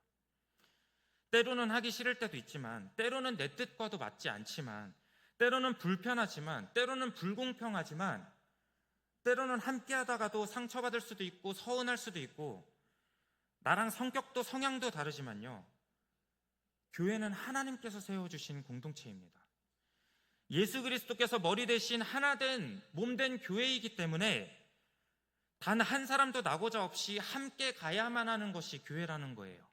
때로는 하기 싫을 때도 있지만, 때로는 내 뜻과도 맞지 않지만, 때로는 불편하지만, 때로는 불공평하지만, 때로는 함께 하다가도 상처받을 수도 있고 서운할 수도 있고, 나랑 성격도 성향도 다르지만요, 교회는 하나님께서 세워주신 공동체입니다. 예수 그리스도께서 머리 대신 하나된 몸된 교회이기 때문에 단 한 사람도 나고자 없이 함께 가야만 하는 것이 교회라는 거예요.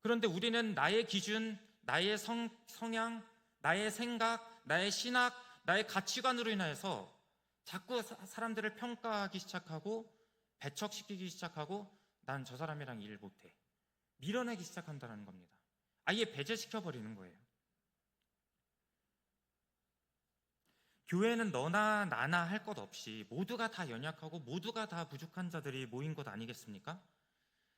그런데 우리는 나의 기준, 나의 성향, 나의 생각, 나의 신학, 나의 가치관으로 인해서 자꾸 사람들을 평가하기 시작하고 배척시키기 시작하고 난 저 사람이랑 일 못해, 밀어내기 시작한다는 겁니다. 아예 배제시켜버리는 거예요. 교회는 너나 나나 할 것 없이 모두가 다 연약하고 모두가 다 부족한 자들이 모인 것 아니겠습니까?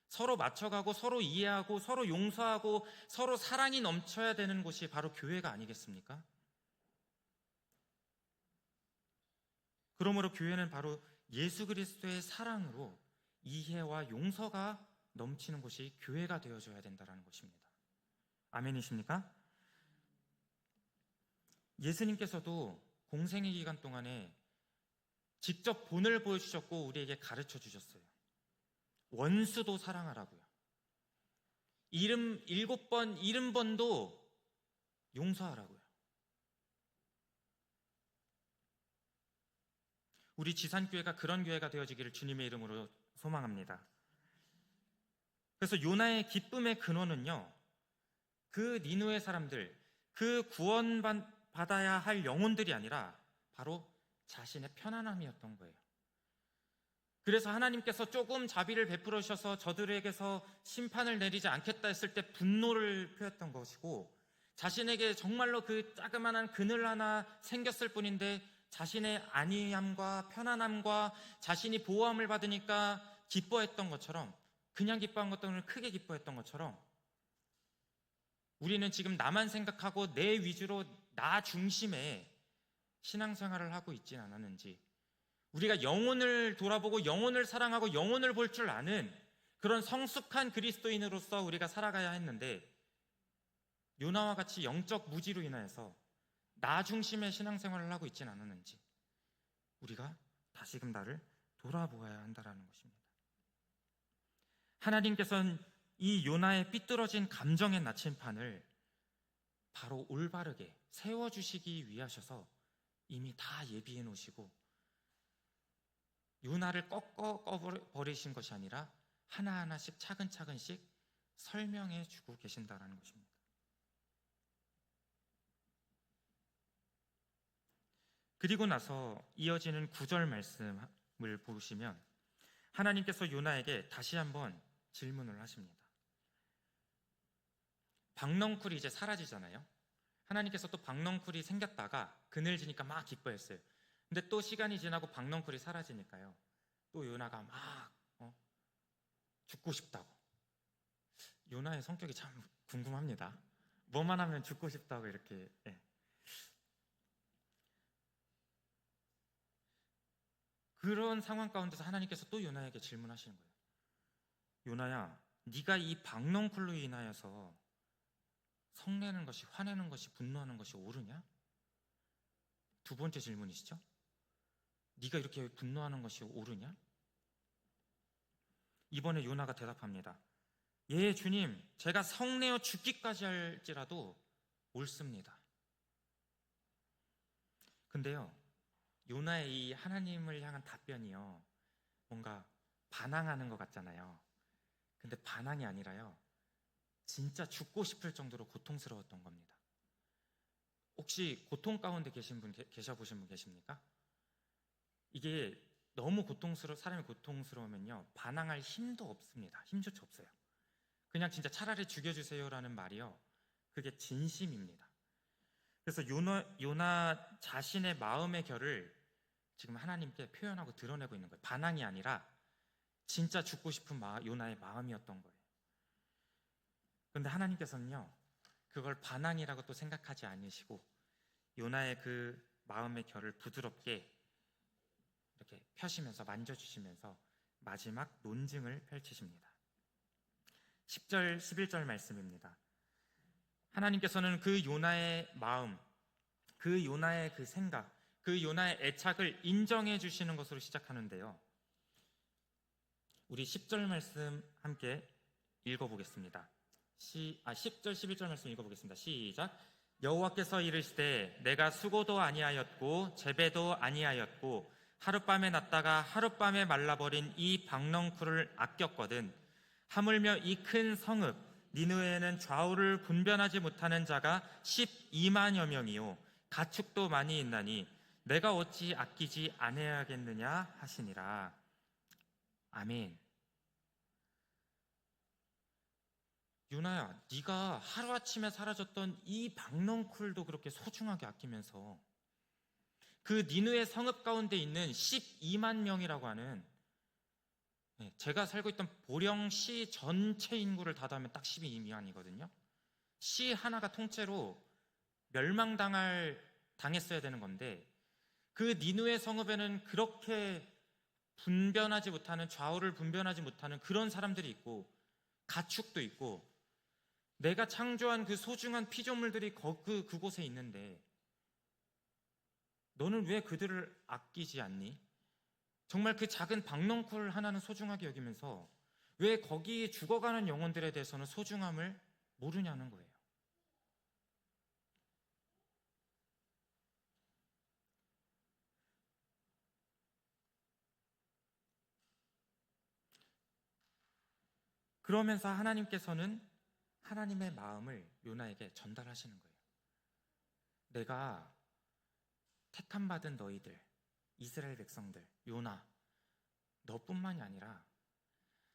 서로 맞춰가고 서로 이해하고 서로 용서하고 서로 사랑이 넘쳐야 되는 곳이 바로 교회가 아니겠습니까? 그러므로 교회는 바로 예수 그리스도의 사랑으로 이해와 용서가 넘치는 곳이 교회가 되어줘야 된다는 것입니다. 아멘이십니까? 예수님께서도 공생의 기간 동안에 직접 본을 보여주셨고 우리에게 가르쳐 주셨어요. 원수도 사랑하라고요. 7번, 70번도 용서하라고요. 우리 지산교회가 그런 교회가 되어지기를 주님의 이름으로 소망합니다. 그래서 요나의 기쁨의 근원은요, 그 니누의 사람들, 그 구원받아야 할 영혼들이 아니라 바로 자신의 편안함이었던 거예요. 그래서 하나님께서 조금 자비를 베풀어 주셔서 저들에게서 심판을 내리지 않겠다 했을 때 분노를 표했던 것이고, 자신에게 정말로 그 자그마한 그늘 하나 생겼을 뿐인데 자신의 안위함과 편안함과 자신이 보호함을 받으니까 기뻐했던 것처럼, 그냥 기뻐한 것도 아니라 크게 기뻐했던 것처럼, 우리는 지금 나만 생각하고 내 위주로 나 중심의 신앙생활을 하고 있진 않았는지, 우리가 영혼을 돌아보고 영혼을 사랑하고 영혼을 볼 줄 아는 그런 성숙한 그리스도인으로서 우리가 살아가야 했는데, 요나와 같이 영적 무지로 인하여서 나 중심의 신앙생활을 하고 있진 않았는지 우리가 다시금 나를 돌아보아야 한다는 것입니다. 하나님께서는 이 요나의 삐뚤어진 감정의 나침판을 바로 올바르게 세워주시기 위하셔서 이미 다 예비해 놓으시고 요나를 꺾어버리신 것이 아니라 하나하나씩 차근차근씩 설명해 주고 계신다는 것입니다. 그리고 나서 이어지는 9절 말씀을 보시면 하나님께서 요나에게 다시 한번 질문을 하십니다. 박넝쿨이 이제 사라지잖아요. 하나님께서 또 박넝쿨이 생겼다가 그늘지니까 막 기뻐했어요. 근데 또 시간이 지나고 박넝쿨이 사라지니까요, 또 요나가 막 죽고 싶다고. 요나의 성격이 참 궁금합니다. 뭐만 하면 죽고 싶다고 이렇게. 그런 상황 가운데서 하나님께서 또 요나에게 질문하시는 거예요. 요나야, 네가 이 박넝쿨로 인하여서 성내는 것이, 화내는 것이, 분노하는 것이 옳으냐? 두 번째 질문이시죠? 네가 이렇게 분노하는 것이 옳으냐? 이번에 요나가 대답합니다. 예, 주님, 제가 성내어 죽기까지 할지라도 옳습니다. 근데요, 요나의 이 하나님을 향한 답변이요, 뭔가 반항하는 것 같잖아요. 근데 반항이 아니라요, 진짜 죽고 싶을 정도로 고통스러웠던 겁니다. 혹시 고통 가운데 계셔보신 분 계십니까? 이게 너무 사람이 고통스러우면요, 반항할 힘도 없습니다. 힘조차 없어요. 그냥 진짜 차라리 죽여주세요라는 말이요, 그게 진심입니다. 그래서 요나 자신의 마음의 결을 지금 하나님께 표현하고 드러내고 있는 거예요. 반항이 아니라 진짜 죽고 싶은 요나의 마음이었던 거예요. 그런데 하나님께서는요, 그걸 반항이라고 또 생각하지 않으시고 요나의 그 마음의 결을 부드럽게 이렇게 펴시면서 만져주시면서 마지막 논증을 펼치십니다. 10절, 11절 말씀입니다. 하나님께서는 그 요나의 마음, 그 요나의 그 생각, 그 요나의 애착을 인정해 주시는 것으로 시작하는데요. 우리 10절 말씀 함께 읽어보겠습니다. 10절, 11절 말씀 읽어보겠습니다. 시작. 여호와께서 이르시되 내가 수고도 아니하였고 재배도 아니하였고 하룻밤에 났다가 하룻밤에 말라버린 이 박넝쿨을 아꼈거든. 하물며 이 큰 성읍 니느웨에는 좌우를 분별하지 못하는 자가 12만여 명이요 가축도 많이 있나니 내가 어찌 아끼지 아니하겠느냐 하시니라. 아멘. 요나야, 네가 하루아침에 사라졌던 이 박넝쿨도 그렇게 소중하게 아끼면서 그 니느웨 성읍 가운데 있는 12만 명이라고 하는, 제가 살고 있던 보령시 전체 인구를 다 더하면 딱 12만이거든요. 시 하나가 통째로 당했어야 되는 건데 그 니느웨 성읍에는 그렇게 분변하지 못하는, 좌우를 분변하지 못하는 그런 사람들이 있고 가축도 있고 내가 창조한 그 소중한 피조물들이 그곳에 있는데 너는 왜 그들을 아끼지 않니? 정말 그 작은 박넝쿨 하나는 소중하게 여기면서 왜 거기 죽어가는 영혼들에 대해서는 소중함을 모르냐는 거예요. 그러면서 하나님께서는 하나님의 마음을 요나에게 전달하시는 거예요. 내가 택함받은 너희들, 이스라엘 백성들, 요나, 너뿐만이 아니라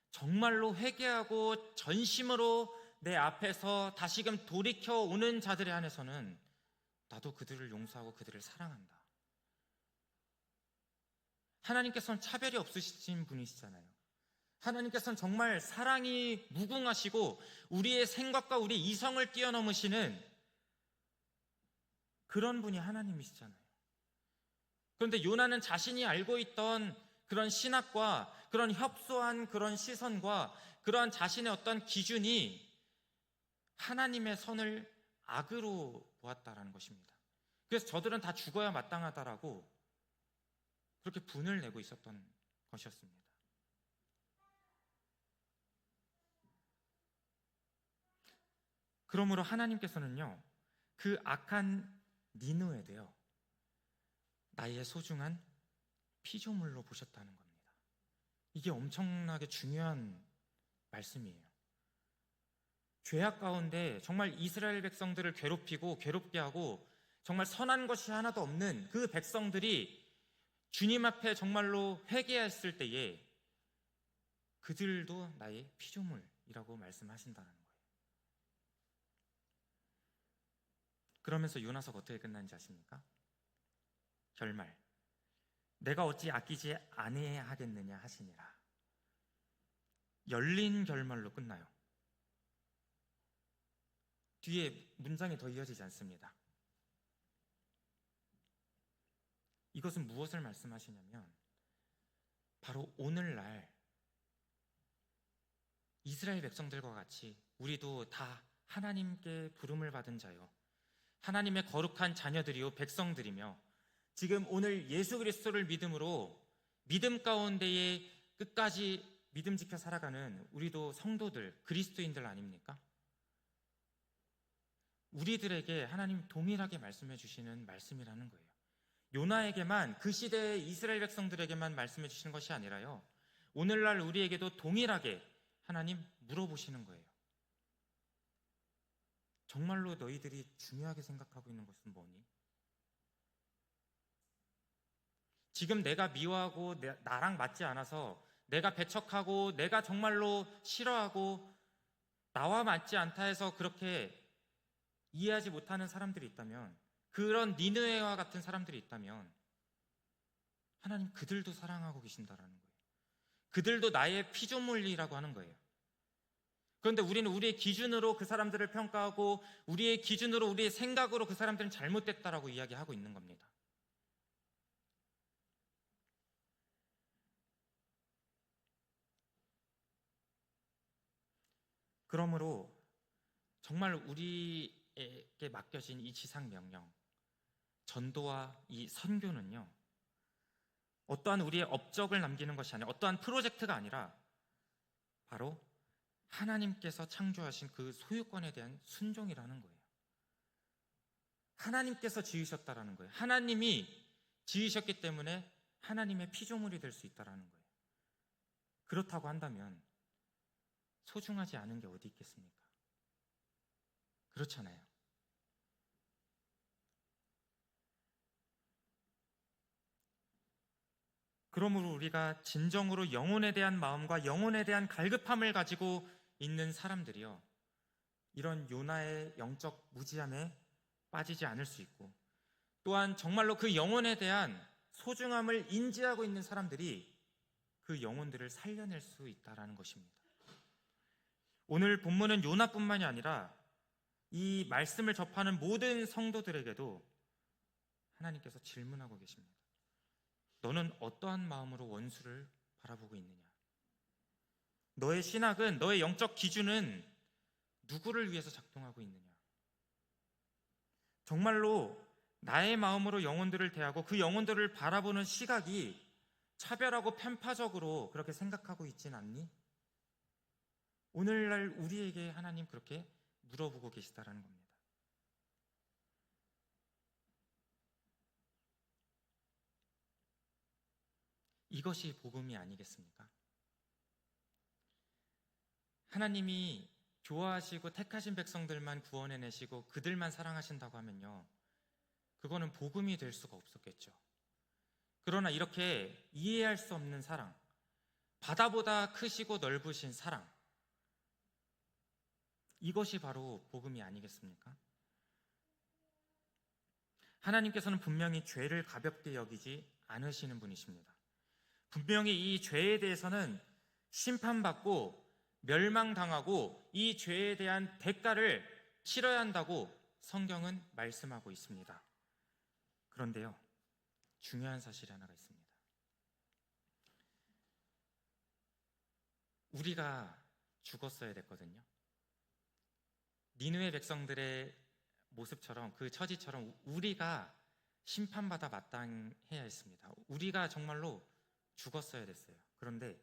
정말로 회개하고 전심으로 내 앞에서 다시금 돌이켜 오는 자들에 한해서는 나도 그들을 용서하고 그들을 사랑한다. 하나님께서는 차별이 없으신 분이시잖아요. 하나님께서는 정말 사랑이 무궁하시고 우리의 생각과 우리 이성을 뛰어넘으시는 그런 분이 하나님이시잖아요. 그런데 요나는 자신이 알고 있던 그런 신학과 그런 협소한 그런 시선과 그러한 자신의 어떤 기준이 하나님의 선을 악으로 보았다라는 것입니다. 그래서 저들은 다 죽어야 마땅하다라고 그렇게 분을 내고 있었던 것이었습니다. 그러므로 하나님께서는요, 그 악한 니느웨도요, 나의 소중한 피조물로 보셨다는 겁니다. 이게 엄청나게 중요한 말씀이에요. 죄악 가운데 정말 이스라엘 백성들을 괴롭게 하고 정말 선한 것이 하나도 없는 그 백성들이 주님 앞에 정말로 회개했을 때에 그들도 나의 피조물이라고 말씀하신다는 거예요. 그러면서 요나서가 어떻게 끝난지 아십니까? 결말, 내가 어찌 아끼지 아니하겠느냐 하시니라. 열린 결말로 끝나요. 뒤에 문장이 더 이어지지 않습니다. 이것은 무엇을 말씀하시냐면 바로 오늘날 이스라엘 백성들과 같이 우리도 다 하나님께 부름을 받은 자요, 하나님의 거룩한 자녀들이요 백성들이며 지금 오늘 예수 그리스도를 믿음으로 믿음 가운데에 끝까지 믿음 지켜 살아가는 우리도 성도들, 그리스도인들 아닙니까? 우리들에게 하나님 동일하게 말씀해 주시는 말씀이라는 거예요. 요나에게만, 그 시대의 이스라엘 백성들에게만 말씀해 주시는 것이 아니라요, 오늘날 우리에게도 동일하게 하나님 물어보시는 거예요. 정말로 너희들이 중요하게 생각하고 있는 것은 뭐니? 지금 내가 미워하고 나랑 맞지 않아서 내가 배척하고 내가 정말로 싫어하고 나와 맞지 않다 해서 그렇게 이해하지 못하는 사람들이 있다면 그런 니느웨와 같은 사람들이 있다면 하나님 그들도 사랑하고 계신다라는 거예요. 그들도 나의 피조물이라고 하는 거예요. 그런데 우리는 우리의 기준으로 그 사람들을 평가하고 우리의 기준으로 우리의 생각으로 그 사람들은 잘못됐다라고 이야기하고 있는 겁니다. 그러므로 정말 우리에게 맡겨진 이 지상 명령, 전도와 이 선교는요, 어떠한 우리의 업적을 남기는 것이 아니라, 어떠한 프로젝트가 아니라 바로 하나님께서 창조하신 그 소유권에 대한 순종이라는 거예요. 하나님께서 지으셨다라는 거예요. 하나님이 지으셨기 때문에 하나님의 피조물이 될 수 있다라는 거예요. 그렇다고 한다면 소중하지 않은 게 어디 있겠습니까? 그렇잖아요. 그러므로 우리가 진정으로 영혼에 대한 마음과 영혼에 대한 갈급함을 가지고 있는 사람들이요, 이런 요나의 영적 무지함에 빠지지 않을 수 있고, 또한 정말로 그 영혼에 대한 소중함을 인지하고 있는 사람들이 그 영혼들을 살려낼 수 있다는 것입니다. 오늘 본문은 요나뿐만이 아니라 이 말씀을 접하는 모든 성도들에게도 하나님께서 질문하고 계십니다. 너는 어떠한 마음으로 원수를 바라보고 있느냐? 너의 신학은, 너의 영적 기준은 누구를 위해서 작동하고 있느냐? 정말로 나의 마음으로 영혼들을 대하고 그 영혼들을 바라보는 시각이 차별하고 편파적으로 그렇게 생각하고 있진 않니? 오늘날 우리에게 하나님 그렇게 물어보고 계시다라는 겁니다. 이것이 복음이 아니겠습니까? 하나님이 좋아하시고 택하신 백성들만 구원해내시고 그들만 사랑하신다고 하면요, 그거는 복음이 될 수가 없었겠죠. 그러나 이렇게 이해할 수 없는 사랑, 바다보다 크시고 넓으신 사랑, 이것이 바로 복음이 아니겠습니까? 하나님께서는 분명히 죄를 가볍게 여기지 않으시는 분이십니다. 분명히 이 죄에 대해서는 심판받고 멸망당하고 이 죄에 대한 대가를 치러야 한다고 성경은 말씀하고 있습니다. 그런데요, 중요한 사실이 하나가 있습니다. 우리가 죽었어야 됐거든요. 니느웨 백성들의 모습처럼, 그 처지처럼 우리가 심판받아 마땅해야 했습니다. 우리가 정말로 죽었어야 됐어요. 그런데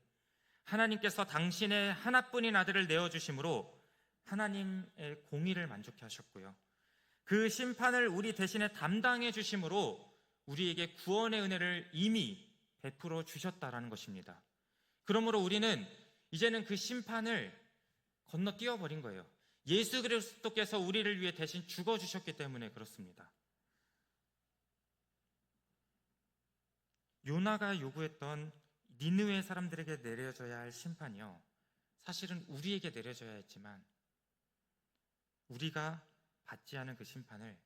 하나님께서 당신의 하나뿐인 아들을 내어주심으로 하나님의 공의를 만족해 하셨고요, 그 심판을 우리 대신에 담당해 주심으로 우리에게 구원의 은혜를 이미 베풀어 주셨다라는 것입니다. 그러므로 우리는 이제는 그 심판을 건너뛰어 버린 거예요. 예수 그리스도께서 우리를 위해 대신 죽어주셨기 때문에 그렇습니다. 요나가 요구했던 니느웨 사람들에게 내려져야 할 심판이요, 사실은 우리에게 내려져야 했지만 우리가 받지 않은 그 심판을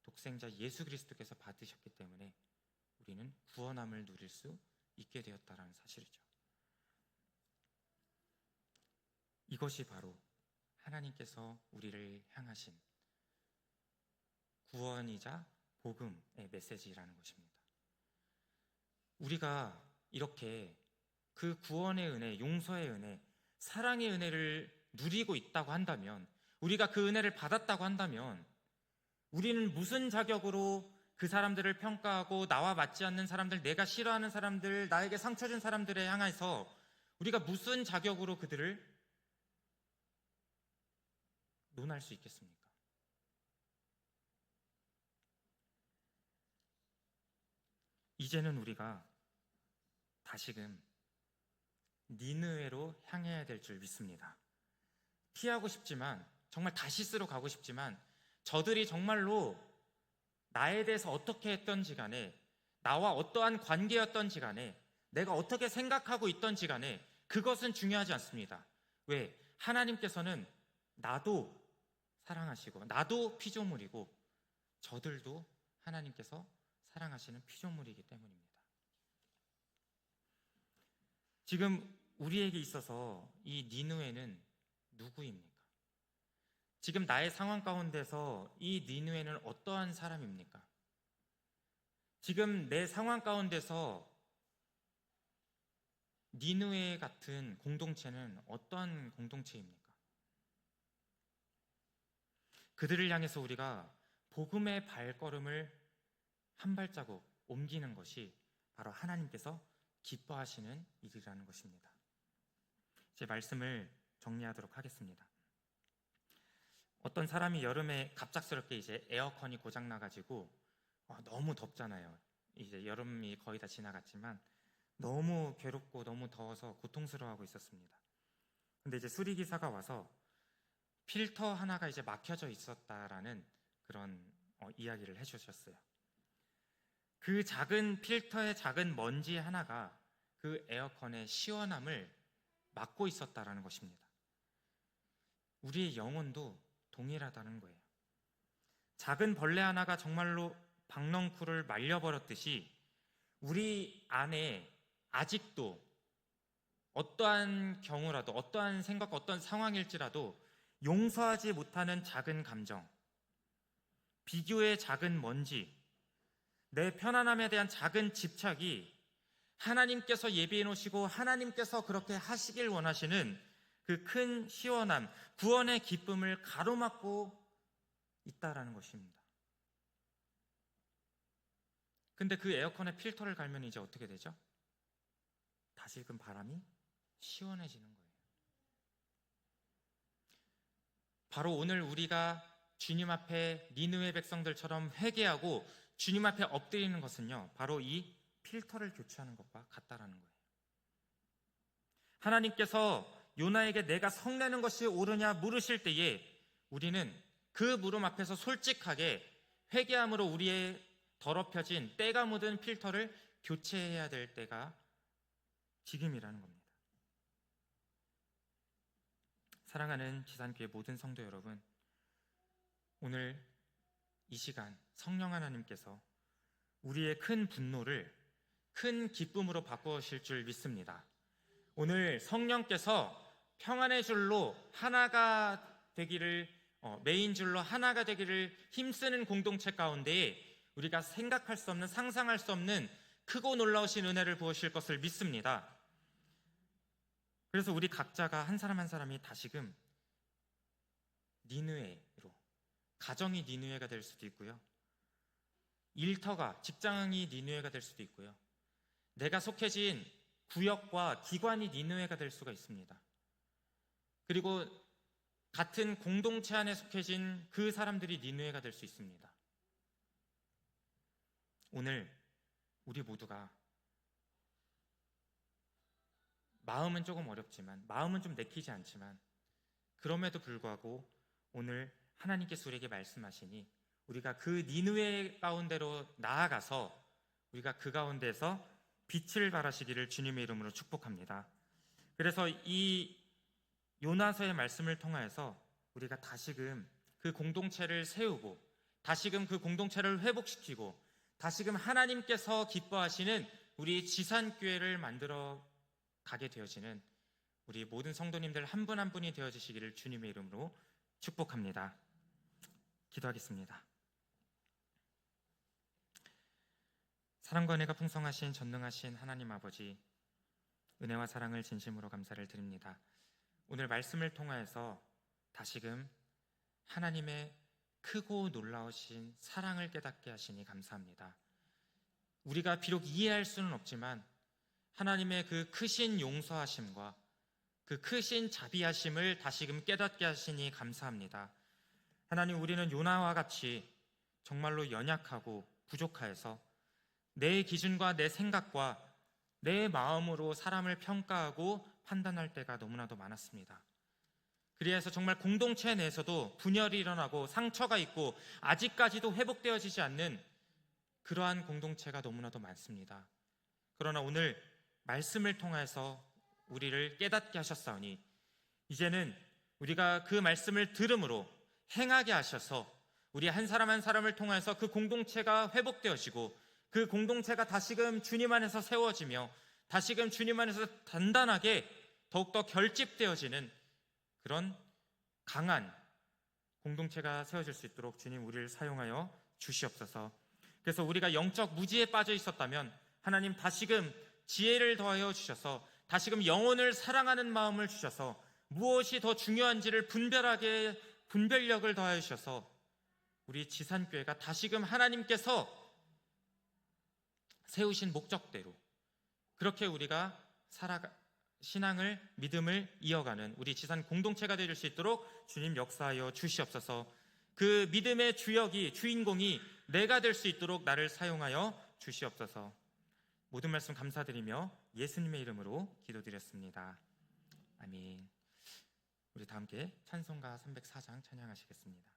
독생자 예수 그리스도께서 받으셨기 때문에 우리는 구원함을 누릴 수 있게 되었다는 사실이죠. 이것이 바로 하나님께서 우리를 향하신 구원이자 복음의 메시지라는 것입니다. 우리가 이렇게 그 구원의 은혜, 용서의 은혜, 사랑의 은혜를 누리고 있다고 한다면, 우리가 그 은혜를 받았다고 한다면, 우리는 무슨 자격으로 그 사람들을 평가하고 나와 맞지 않는 사람들, 내가 싫어하는 사람들, 나에게 상처 준 사람들에 향해서 우리가 무슨 자격으로 그들을 논할 수 있겠습니까? 이제는 우리가 다시금 니느웨로 향해야 될 줄 믿습니다. 피하고 싶지만, 정말 다시스로 가고 싶지만, 저들이 정말로 나에 대해서 어떻게 했던지 간에, 나와 어떠한 관계였던지 간에, 내가 어떻게 생각하고 있던지 간에 그것은 중요하지 않습니다. 왜? 하나님께서는 나도 사랑하시고 나도 피조물이고 저들도 하나님께서 사랑하시는 피조물이기 때문입니다. 지금 우리에게 있어서 이 니느웨는 누구입니까? 지금 나의 상황 가운데서 이 니느웨는 어떠한 사람입니까? 지금 내 상황 가운데서 니느웨 같은 공동체는 어떠한 공동체입니까? 그들을 향해서 우리가 복음의 발걸음을 한 발자국 옮기는 것이 바로 하나님께서 기뻐하시는 일이라는 것입니다. 제 말씀을 정리하도록 하겠습니다. 어떤 사람이 여름에 갑작스럽게 이제 에어컨이 고장 나가지고 너무 덥잖아요. 이제 여름이 거의 다 지나갔지만 너무 괴롭고 너무 더워서 고통스러워하고 있었습니다. 근데 이제 수리기사가 와서 필터 하나가 이제 막혀져 있었다라는 그런 이야기를 해주셨어요. 그 작은 필터의 작은 먼지 하나가 그 에어컨의 시원함을 막고 있었다라는 것입니다. 우리의 영혼도 동일하다는 거예요. 작은 벌레 하나가 정말로 박넝쿨을 말려버렸듯이 우리 안에 아직도 어떠한 경우라도, 어떠한 생각, 어떤 상황일지라도 용서하지 못하는 작은 감정, 비교의 작은 먼지, 내 편안함에 대한 작은 집착이 하나님께서 예비해 놓으시고 하나님께서 그렇게 하시길 원하시는 그 큰 시원함, 구원의 기쁨을 가로막고 있다라는 것입니다. 근데 그 에어컨의 필터를 갈면 이제 어떻게 되죠? 다시금 바람이 시원해지는 거예요. 바로 오늘 우리가 주님 앞에 니느웨 백성들처럼 회개하고 주님 앞에 엎드리는 것은요, 바로 이 필터를 교체하는 것과 같다라는 거예요. 하나님께서 요나에게 내가 성내는 것이 옳으냐 물으실 때에 우리는 그 물음 앞에서 솔직하게 회개함으로 우리의 더럽혀진 때가 묻은 필터를 교체해야 될 때가 지금이라는 겁니다. 사랑하는 지산교회 모든 성도 여러분, 오늘 이 시간 성령 하나님께서 우리의 큰 분노를 큰 기쁨으로 바꾸실 줄 믿습니다. 오늘 성령께서 평안의 줄로 하나가 되기를, 메인 줄로 하나가 되기를 힘쓰는 공동체 가운데 우리가 생각할 수 없는, 상상할 수 없는 크고 놀라우신 은혜를 부으실 것을 믿습니다. 그래서 우리 각자가 한 사람 한 사람이 다시금 니느웨로, 가정이 니느웨가 될 수도 있고요, 일터가, 직장이 니느웨가 될 수도 있고요, 내가 속해진 구역과 기관이 니느웨가 될 수가 있습니다. 그리고 같은 공동체 안에 속해진 그 사람들이 니느웨가 될 수 있습니다. 오늘 우리 모두가 마음은 조금 어렵지만, 마음은 좀 내키지 않지만, 그럼에도 불구하고 오늘 하나님께서 우리에게 말씀하시니 우리가 그 니느웨 가운데로 나아가서 우리가 그 가운데서 빛을 발하시기를 주님의 이름으로 축복합니다. 그래서 이 요나서의 말씀을 통하여서 우리가 다시금 그 공동체를 세우고, 다시금 그 공동체를 회복시키고, 다시금 하나님께서 기뻐하시는 우리 지산교회를 만들어 가게 되어지는 우리 모든 성도님들 한 분 한 분이 되어지시기를 주님의 이름으로 축복합니다. 기도하겠습니다. 사랑과 은혜가 풍성하신 전능하신 하나님 아버지, 은혜와 사랑을 진심으로 감사를 드립니다. 오늘 말씀을 통하여서 다시금 하나님의 크고 놀라우신 사랑을 깨닫게 하시니 감사합니다. 우리가 비록 이해할 수는 없지만 하나님의 그 크신 용서하심과 그 크신 자비하심을 다시금 깨닫게 하시니 감사합니다. 하나님, 우리는 요나와 같이 정말로 연약하고 부족하여서 내 기준과 내 생각과 내 마음으로 사람을 평가하고 판단할 때가 너무나도 많았습니다. 그래서 정말 공동체 내에서도 분열이 일어나고 상처가 있고 아직까지도 회복되어지지 않는 그러한 공동체가 너무나도 많습니다. 그러나 오늘 말씀을 통해서 우리를 깨닫게 하셨사오니 이제는 우리가 그 말씀을 들음으로 행하게 하셔서 우리 한 사람 한 사람을 통해서 그 공동체가 회복되어지고 그 공동체가 다시금 주님 안에서 세워지며 다시금 주님 안에서 단단하게 더욱더 결집되어지는 그런 강한 공동체가 세워질 수 있도록 주님 우리를 사용하여 주시옵소서. 그래서 우리가 영적 무지에 빠져 있었다면 하나님 다시금 지혜를 더하여 주셔서 다시금 영혼을 사랑하는 마음을 주셔서 무엇이 더 중요한지를 분별력을 더하여 주셔서 우리 지산교회가 다시금 하나님께서 세우신 목적대로 그렇게 우리가 신앙을 믿음을 이어가는 우리 지산 공동체가 될 수 있도록 주님 역사하여 주시옵소서. 그 믿음의 주인공이 내가 될 수 있도록 나를 사용하여 주시옵소서. 모든 말씀 감사드리며 예수님의 이름으로 기도드렸습니다. 아멘. 우리 다 함께 찬송가 304장 찬양하시겠습니다.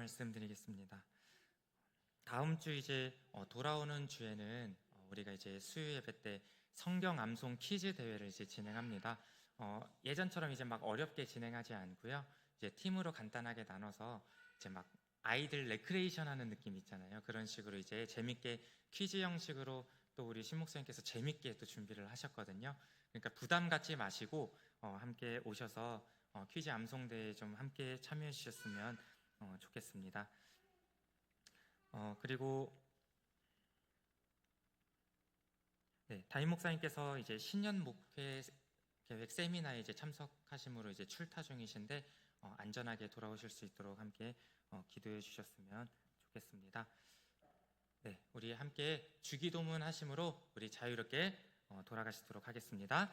말씀드리겠습니다. 다음 주 이제 돌아오는 주에는 우리가 이제 수요 예배 때 성경 암송 퀴즈 대회를 이제 진행합니다. 예전처럼 이제 막 어렵게 진행하지 않고요. 이제 팀으로 간단하게 나눠서 이제 막 아이들 레크레이션 하는 느낌 있잖아요. 그런 식으로 이제 재밌게 퀴즈 형식으로 또 우리 신목사님께서 재밌게 또 준비를 하셨거든요. 그러니까 부담 갖지 마시고 함께 오셔서 퀴즈 암송 대회에 좀 함께 참여해 주셨으면 좋겠습니다. 그리고 네, 담임 목사님께서 이제 신년 목회 계획 세미나에 이제 참석하심으로 이제 출타 중이신데 안전하게 돌아오실 수 있도록 함께 기도해 주셨으면 좋겠습니다. 네, 우리 함께 주기도문 하심으로 우리 자유롭게 돌아가시도록 하겠습니다.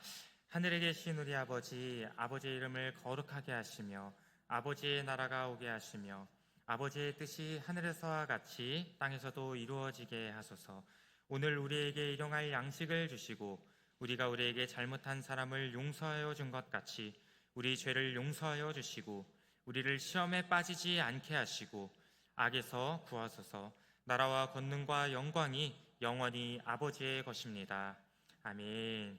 하늘에 계신 우리 아버지, 아버지의 이름을 거룩하게 하시며 아버지의 나라가 오게 하시며 아버지의 뜻이 하늘에서와 같이 땅에서도 이루어지게 하소서. 오늘 우리에게 일용할 양식을 주시고 우리가 우리에게 잘못한 사람을 용서하여 준 것 같이 우리 죄를 용서하여 주시고 우리를 시험에 빠지지 않게 하시고 악에서 구하소서. 나라와 권능과 영광이 영원히 아버지의 것입니다. 아멘.